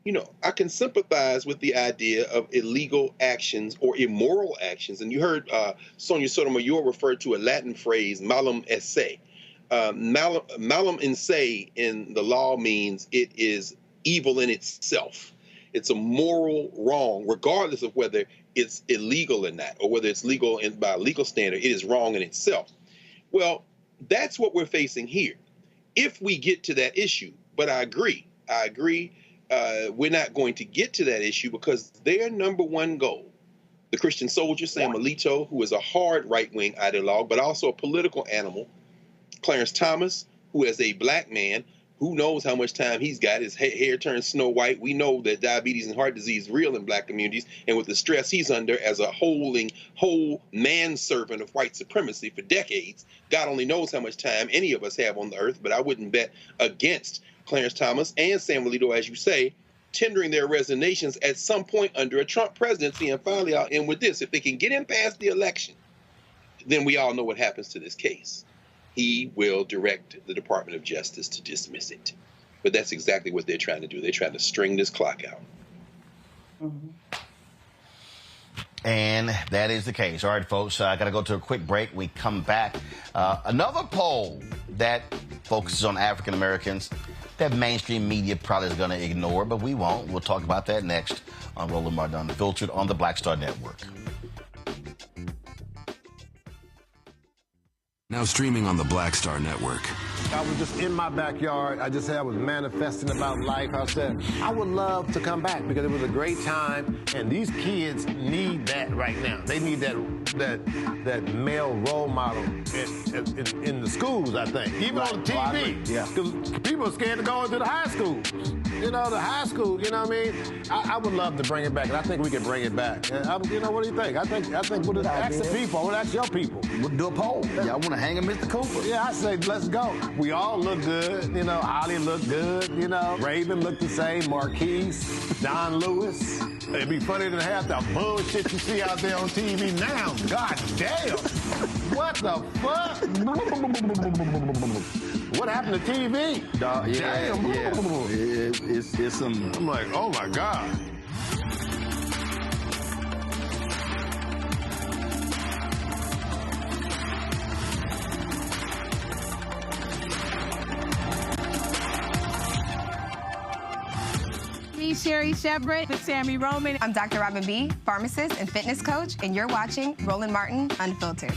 you know, I can sympathize with the idea of illegal actions or immoral actions. And you heard Sonia Sotomayor refer to a Latin phrase, malum esse. Malum in se in the law means it is evil in itself. It's a moral wrong, regardless of whether it's illegal or not, or whether it's legal by a legal standard. It is wrong in itself. Well, that's what we're facing here. If we get to that issue, but I agree, we're not going to get to that issue because their number one goal, the Christian soldier, Sam Alito, who is a hard right-wing ideologue, but also a political animal, Clarence Thomas, who is a black man, who knows how much time he's got. His hair turns snow white. We know that diabetes and heart disease is real in black communities. And with the stress he's under as a whole manservant of white supremacy for decades, God only knows how much time any of us have on the earth. But I wouldn't bet against Clarence Thomas and Sam Alito, as you say, tendering their resignations at some point under a Trump presidency. And finally, I'll end with this. If they can get him past the election, then we all know what happens to this case. He will direct the Department of Justice to dismiss it. But that's exactly what they're trying to do. They're trying to string this clock out. Mm-hmm. And that is the case. All right, folks, I got to go to a quick break. We come back. Another poll that focuses on African Americans that mainstream media probably is going to ignore, but we won't. We'll talk about that next on Roland Martin Unfiltered on the Black Star Network. Now streaming on the Black Star Network. I was just in my backyard. I was manifesting about life. I said, I would love to come back because it was a great time, and these kids need that right now. They need that male role model in the schools, I think. Even on TV. Yeah. Because people are scared to go into the high schools. You know, the high school, you know what I mean? I would love to bring it back, and I think we can bring it back. You know, what do you think? I think we'll ask the people, we'll ask your people. We'll do a poll. Y'all want to hang him, Mr. Cooper? Yeah, I say, let's go. We all look good, you know, Ollie looked good, you know, Raven looked the same, Marquise, Don Lewis. It'd be funny to have the bullshit you see out there on TV now. God damn. What the fuck? What happened to TV? It's some... I'm like, oh my God. Sherry Shepard with Sammy Roman. I'm Dr. Robin B., pharmacist and fitness coach, and you're watching Roland Martin Unfiltered.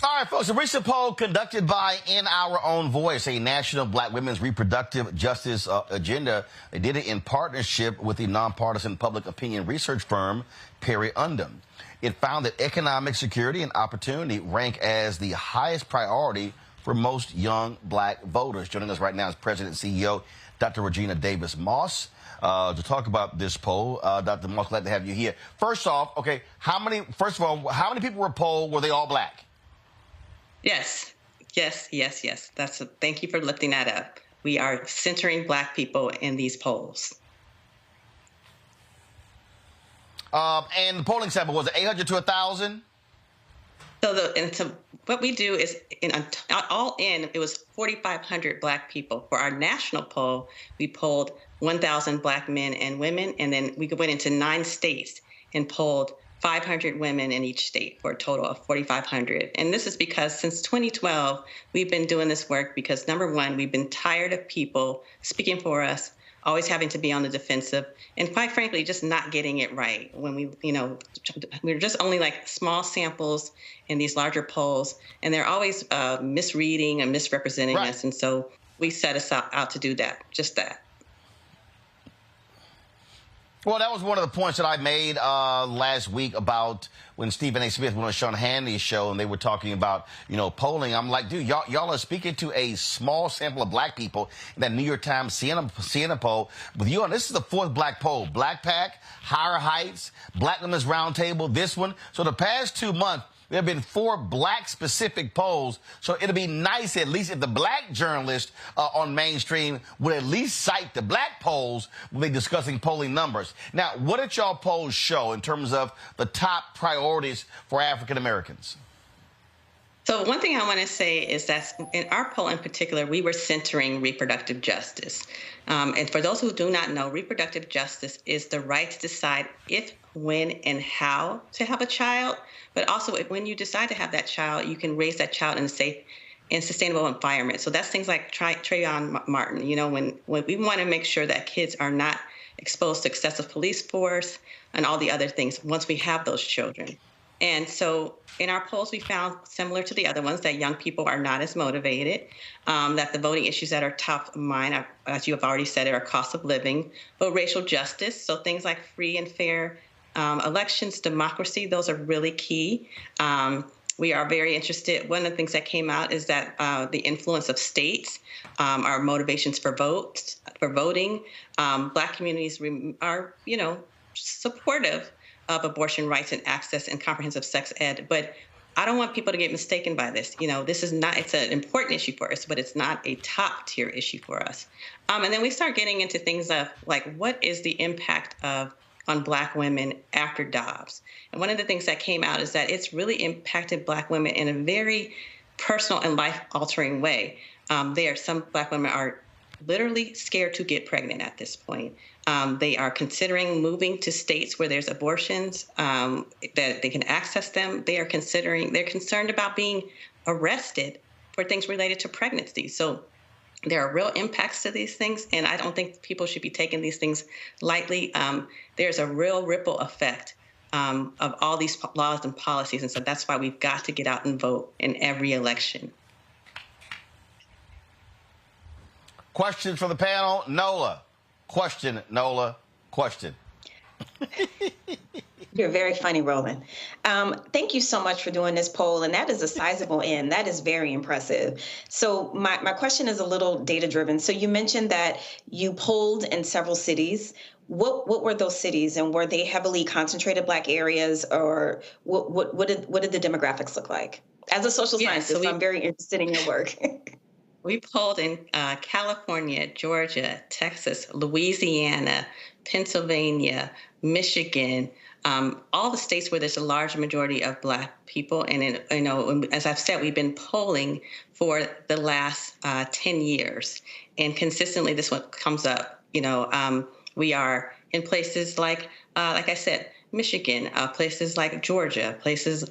All right, folks, a recent poll conducted by In Our Own Voice, a national black women's reproductive justice agenda. They did it in partnership with the nonpartisan public opinion research firm Perry Undum. It found that economic security and opportunity rank as the highest priority for most young black voters. Joining us right now is President and CEO Dr. Regina Davis Moss to talk about this poll. Dr. Moss, glad to have you here. First off, okay, how many people were polled? Were they all black? Yes. Thank you for lifting that up. We are centering black people in these polls. And the polling sample, was it 800 to 1,000? So what we do is, it was 4,500 black people. For our national poll, we polled 1,000 black men and women, and then we went into 9 states and polled 500 women in each state for a total of 4,500. And this is because since 2012, we've been doing this work because, number one, we've been tired of people speaking for us, always having to be on the defensive, and quite frankly, just not getting it right. When we're just only like small samples in these larger polls, and they're always misreading and misrepresenting us. And so we set us out to do that, just that. Well, that was one of the points that I made last week about when Stephen A. Smith went on Sean Hannity's show and they were talking about, polling. I'm like, dude, y'all are speaking to a small sample of black people in that New York Times Siena poll. With you on, this is the 4th black poll. Black PAC, Higher Heights, Black Women's Roundtable, this one. So the past 2 months, There have been 4 black-specific polls, so it'll be nice at least if the black journalists on mainstream would at least cite the black polls when they're discussing polling numbers. Now, what did y'all polls show in terms of the top priorities for African Americans? So one thing I want to say is that in our poll in particular, we were centering reproductive justice. And for those who do not know, reproductive justice is the right to decide if, when, and how to have a child. But also, when you decide to have that child, you can raise that child in a safe and sustainable environment. So that's things like Trayvon Martin. You know, when we want to make sure that kids are not exposed to excessive police force and all the other things once we have those children. And so in our polls, we found, similar to the other ones, that young people are not as motivated, that the voting issues that are top of mind, as you have already said, are cost of living, but racial justice. So things like free and fair elections, democracy, those are really key. We are very interested. One of the things that came out is that the influence of states, our motivations for voting. Black communities are, supportive of abortion rights and access and comprehensive sex ed. But I don't want people to get mistaken by this. This is not, it's an important issue for us, but it's not a top tier issue for us. And then we start getting into things of like, what is the impact on Black women after Dobbs? And one of the things that came out is that it's really impacted Black women in a very personal and life-altering way. Some Black women are literally scared to get pregnant at this point. They are considering moving to states where there's abortions, that they can access them. They're concerned about being arrested for things related to pregnancy. So there are real impacts to these things, and I don't think people should be taking these things lightly. There's a real ripple effect of all these laws and policies, and so that's why we've got to get out and vote in every election. Questions from the panel? Nola. Question, Nola. Question. You're very funny, Roland. Thank you so much for doing this poll, and that is a sizable end. That is very impressive. So my question is a little data-driven. So you mentioned that you polled in several cities. What were those cities, and were they heavily concentrated Black areas, or what did the demographics look like? As a social scientist, I'm very interested in your work. We polled in California, Georgia, Texas, Louisiana, Pennsylvania, Michigan, all the states where there's a large majority of Black people. And, as I've said, we've been polling for the last 10 years. And consistently, this one comes up. We are in places like I said, Michigan, places like Georgia, places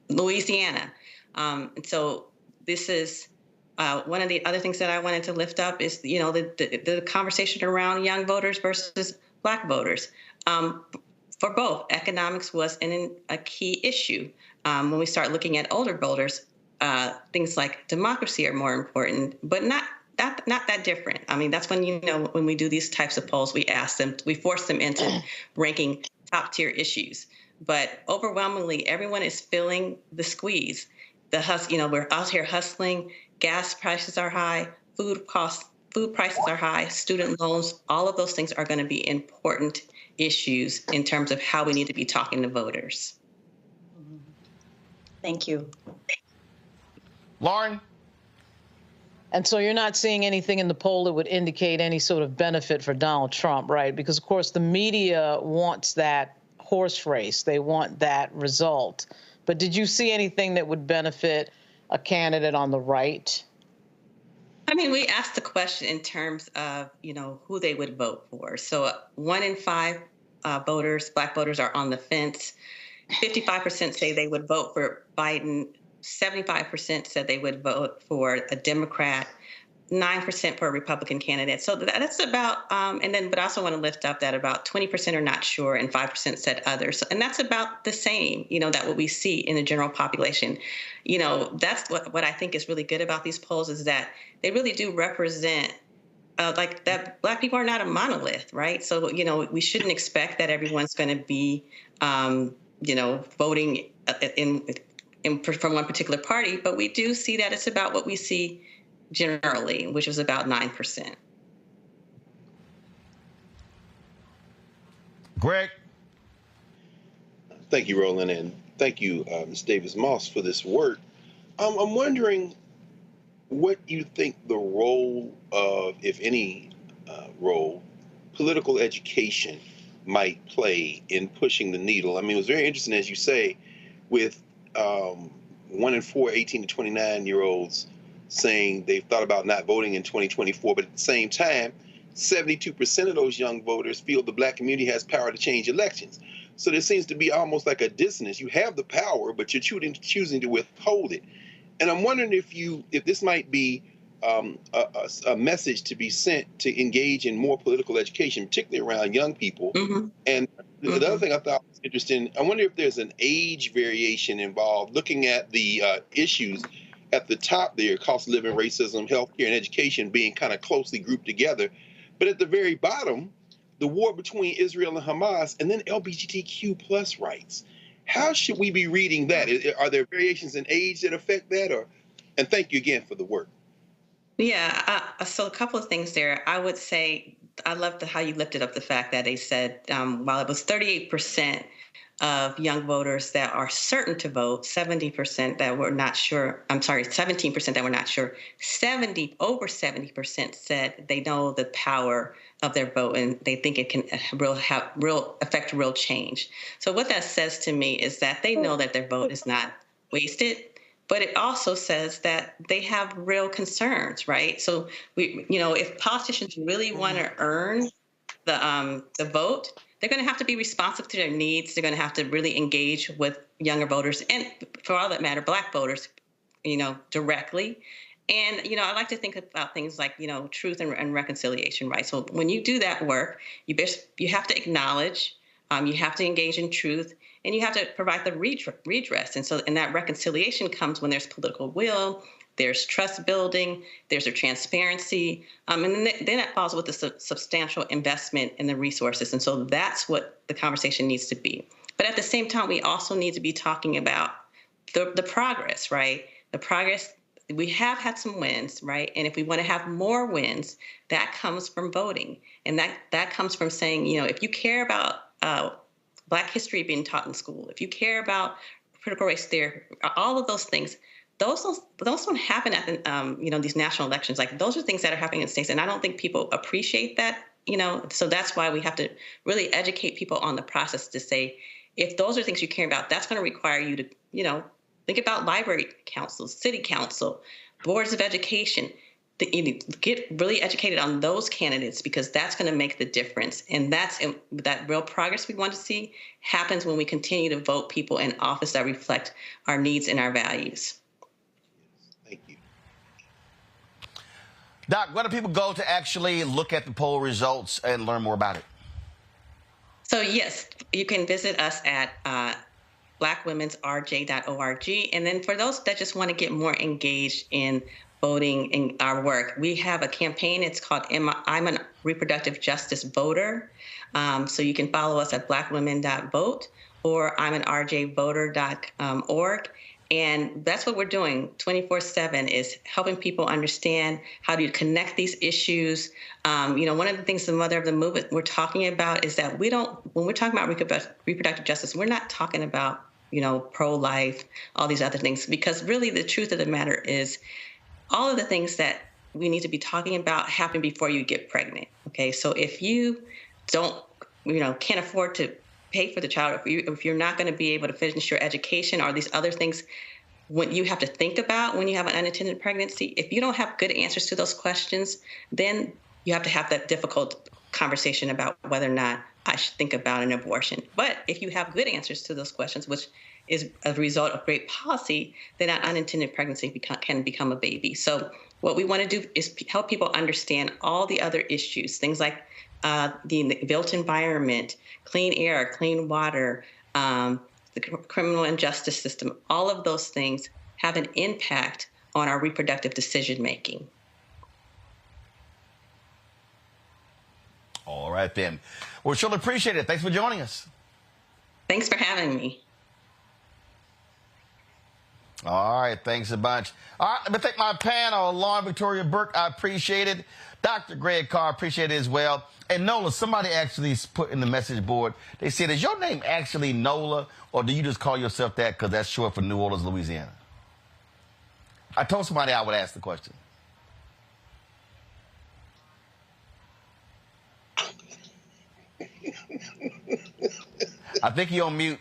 Louisiana. And so this is one of the other things that I wanted to lift up is, the conversation around young voters versus Black voters. For both, economics was a key issue. When we start looking at older voters, things like democracy are more important, but not that different. I mean, that's when, when we do these types of polls, we force them into ranking top tier issues. But overwhelmingly, everyone is feeling the squeeze. We're out here hustling. Gas prices are high. Food prices are high. Student loans. All of those things are going to be important issues in terms of how we need to be talking to voters. Thank you, Lauren. And so you're not seeing anything in the poll that would indicate any sort of benefit for Donald Trump, right? Because, of course, the media wants that horse race. They want that result. But did you see anything that would benefit a candidate on the right? I mean, we asked the question in terms of, who they would vote for. So 1 in 5 Black voters are on the fence. 55% say they would vote for Biden. 75% said they would vote for a Democrat. 9% for a Republican candidate. So that's about, but I also want to lift up that about 20% are not sure and 5% said others. And that's about the same, that what we see in the general population. That's what I think is really good about these polls is that they really do represent that Black people are not a monolith, right? So, we shouldn't expect that everyone's going to be, voting from one particular party, but we do see that it's about what we see generally, which was about 9%. Greg? Thank you, Roland, and thank you, Ms. Davis-Moss, for this work. I'm wondering what you think the role of, if any role, political education might play in pushing the needle. I mean, it was very interesting, as you say, with 1 in 4 18 to 29-year-olds saying they've thought about not voting in 2024, but at the same time, 72% of those young voters feel the Black community has power to change elections. So there seems to be almost like a dissonance. You have the power, but you're choosing to withhold it. And I'm wondering if this might be a message to be sent to engage in more political education, particularly around young people. And the other thing I thought was interesting, I wonder if there's an age variation involved, looking at the issues at the top there, cost of living, racism, healthcare, and education being kind of closely grouped together. But at the very bottom, the war between Israel and Hamas, and then LGBTQ plus rights. How should we be reading that? Are there variations in age that affect that? And thank you again for the work. Yeah, so a couple of things there. I would say I love how you lifted up the fact that they said while it was 38% of young voters that are certain to vote, 70% that were not sure. I'm sorry, 17% that were not sure. Over 70% said they know the power of their vote and they think it can affect real change. So what that says to me is that they know that their vote is not wasted, but it also says that they have real concerns, right? So if politicians really want to earn the vote, they're going to have to be responsive to their needs. They're going to have to really engage with younger voters and, for all that matter, Black voters, directly. And, I like to think about things like, truth and reconciliation, right? So when you do that work, you have to acknowledge, you have to engage in truth, and you have to provide the redress. And that reconciliation comes when there's political will, there's trust building, there's a transparency, and then that follows with a substantial investment in the resources. And so that's what the conversation needs to be. But at the same time, we also need to be talking about the progress, right? The progress, we have had some wins, right? And if we want to have more wins, that comes from voting. And that comes from saying, if you care about Black history being taught in school, if you care about critical race theory, all of those things, those don't happen at these national elections. Like, those are things that are happening in states, and I don't think people appreciate that. So that's why we have to really educate people on the process to say, if those are things you care about, that's going to require you to think about library councils, city council, boards of education. Get really educated on those candidates, because that's going to make the difference. And that real progress we want to see happens when we continue to vote people in office that reflect our needs and our values. Thank you. Doc, where do people go to actually look at the poll results and learn more about it? So, yes, you can visit us at blackwomensrj.org. And then for those that just want to get more engaged in voting in our work, we have a campaign. It's called I'm a Reproductive Justice Voter. So you can follow us at blackwomen.vote or I'm an rjvoter.org. And that's what we're doing 24/7, is helping people understand how to connect these issues. One of the things the mother of the movement we're talking about is that when we're talking about reproductive justice, we're not talking about, pro-life, all these other things, because really the truth of the matter is all of the things that we need to be talking about happen before you get pregnant. Okay, so if you don't, can't afford to pay for the child, if you're not going to be able to finish your education or these other things, when you have to think about when you have an unintended pregnancy, if you don't have good answers to those questions, then you have to have that difficult conversation about whether or not I should think about an abortion. But if you have good answers to those questions, which is a result of great policy, then that unintended pregnancy can become a baby. So what we want to do is help people understand all the other issues, things like the built environment, clean air, clean water, the criminal and justice system. All of those things have an impact on our reproductive decision making. All right, then. Well, surely appreciate it. Thanks for joining us. Thanks for having me. All right, thanks a bunch. All right, let me thank my panel. Lauren Victoria Burke, I appreciate it. Dr. Greg Carr, appreciate it as well. And Nola, somebody actually put in the message board, they said, is your name actually Nola, or do you just call yourself that because that's short for New Orleans, Louisiana? I told somebody I would ask the question. I think you're on mute.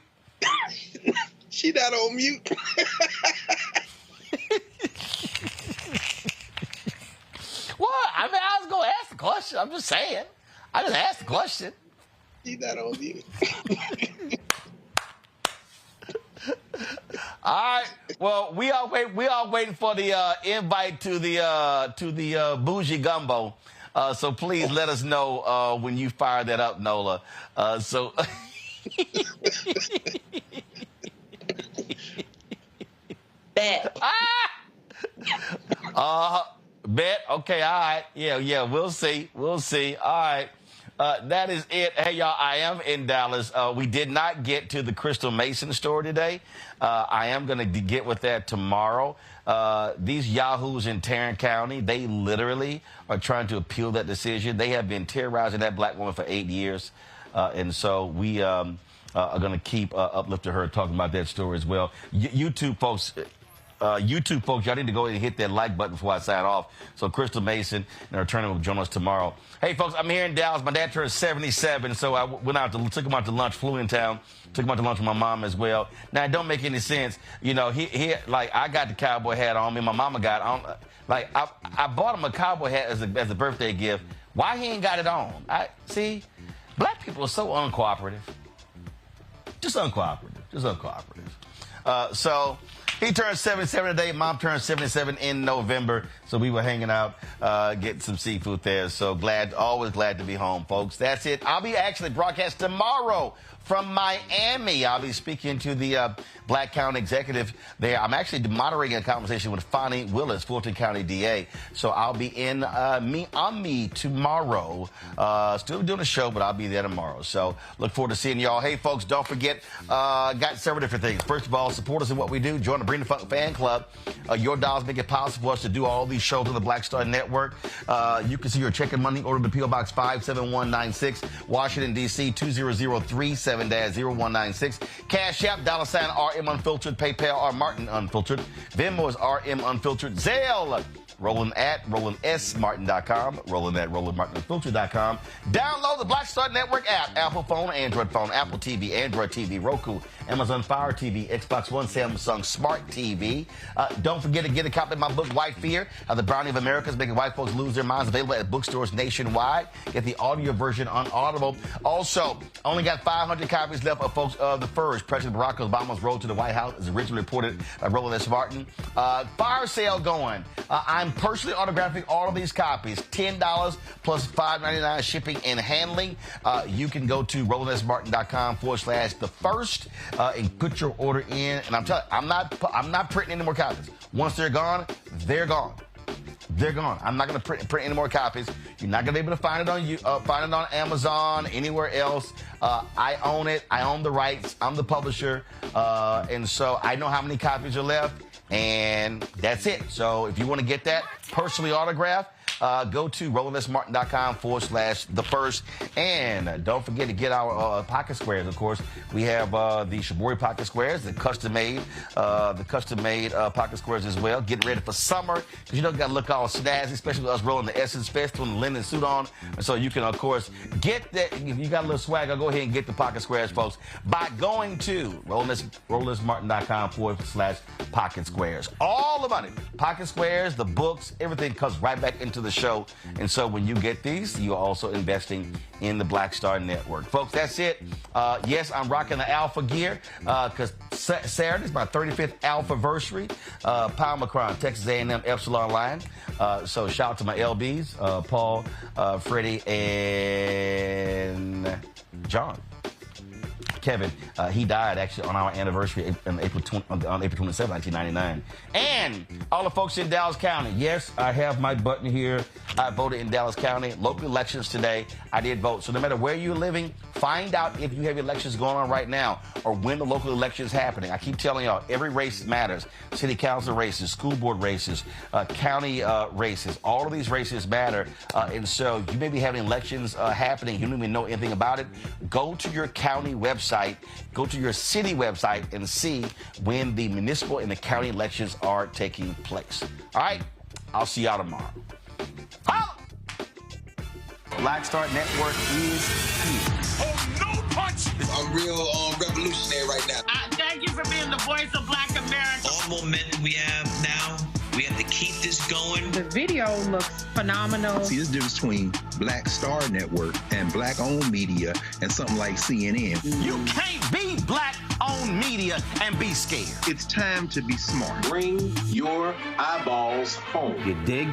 She not on mute. What? I mean, I was going to ask the question. I'm just saying. I just asked the question. She not on mute. All right. Well, we are waiting for the invite to the bougie gumbo. So please let us know when you fire that up, Nola. Bet. Bet. Okay. All right. Yeah. We'll see. All right. That is it. Hey, y'all, I am in Dallas. We did not get to the Crystal Mason story today. I am going to get with that tomorrow. These yahoos in Tarrant County, they literally are trying to appeal that decision. They have been terrorizing that black woman for 8 years. And so we are going to keep uplifting her, talking about that story as well. YouTube folks, y'all need to go ahead and hit that like button before I sign off. So Crystal Mason and her attorney will join us tomorrow. Hey, folks, I'm here in Dallas. My dad turned 77, so I took him out to lunch, flew in town, took him out to lunch with my mom as well. Now, it don't make any sense. You know, like, I got the cowboy hat on me. My mama got on. Like, I bought him a cowboy hat as a birthday gift. Why he ain't got it on? See, black people are so uncooperative. Just uncooperative. So he turned 77 today. Mom turned 77 in November. So we were hanging out, getting some seafood there. So always glad to be home, folks. That's it. I'll be actually broadcast tomorrow from Miami. I'll be speaking to the Black County executive there. I'm actually moderating a conversation with Fonnie Willis, Fulton County DA. So I'll be in me tomorrow. Still doing a show, but I'll be there tomorrow. So look forward to seeing y'all. Hey, folks, don't forget, got several different things. First of all, support us in what we do. Join the Bring the Funk fan club. Your dollars make it possible for us to do all these shows on the Black Star Network. You can see your check and money order to P.O. Box 57196, Washington, D.C. 20037-0196. Cash App, $RM Unfiltered. PayPal, R Martin Unfiltered. Venmo is RM Unfiltered. Zelle, Roland at RolandSMartin.com. Roland at RolandMartinUnfiltered.com. Download the Black Star Network app. Apple phone, Android phone, Apple TV, Android TV, Roku, Amazon Fire TV, Xbox One, Samsung Smart TV. Don't forget to get a copy of my book, White Fear, How the Brownie of America is Making White Folks Lose Their Minds, available at bookstores nationwide. Get the audio version on Audible. Also, only got 500 copies left of Folks of the Furs. President Barack Obama's road to the White House is originally reported by Roland S. Martin. Fire sale going. I'm personally autographing all of these copies. $10 plus $5.99 shipping and handling. You can go to RolandSMartin.com/the first and put your order in. And I'm telling you, I'm not printing any more copies. Once they're gone, they're gone. They're gone. I'm not going to print any more copies. You're not going to be able to find it on Amazon, anywhere else. I own it. I own the rights. I'm the publisher. And so I know how many copies are left. And that's it. So if you want to get that personally autographed, go to RolandSMartin.com/the first. And don't forget to get our pocket squares, of course. We have the Shibori pocket squares, the custom-made pocket squares as well. Getting ready for summer, because you know you got to look all snazzy, especially with us rolling the Essence Fest with the linen suit on. And so you can, of course, get that. If you got a little swagger, go ahead and get the pocket squares, folks, by going to RolandSMartin.com/pocket squares. All the money, pocket squares, the books, everything comes right back into the show. And so when you get these, you're also investing in the Black Star Network. Folks, that's it. Yes, I'm rocking the Alpha gear because Saturday is my 35th Alpha-versary. Paul Macron, Texas A&M Epsilon Line. So shout out to my LBs, Paul, Freddie, and John. Kevin, he died actually on our anniversary on April 27, 1999. And all the folks in Dallas County, yes, I have my button here. I voted in Dallas County. Local elections today, I did vote. So no matter where you're living, find out if you have elections going on right now or when the local election is happening. I keep telling y'all, every race matters. City council races, school board races, county races, all of these races matter. And so you may be having elections happening. You don't even know anything about it. Go to your county website, go to your city website and see when the municipal and the county elections are taking place. All right, I'll see y'all tomorrow. Black Star Network is here. Oh, no punch! I'm real revolutionary right now. Thank you for being the voice of Black America. All momentum we have now, we have to keep this going. The video looks phenomenal. See, there's a difference between Black Star Network and black-owned media and something like CNN. You can't be black-owned media and be scared. It's time to be smart. Bring your eyeballs home. You dig?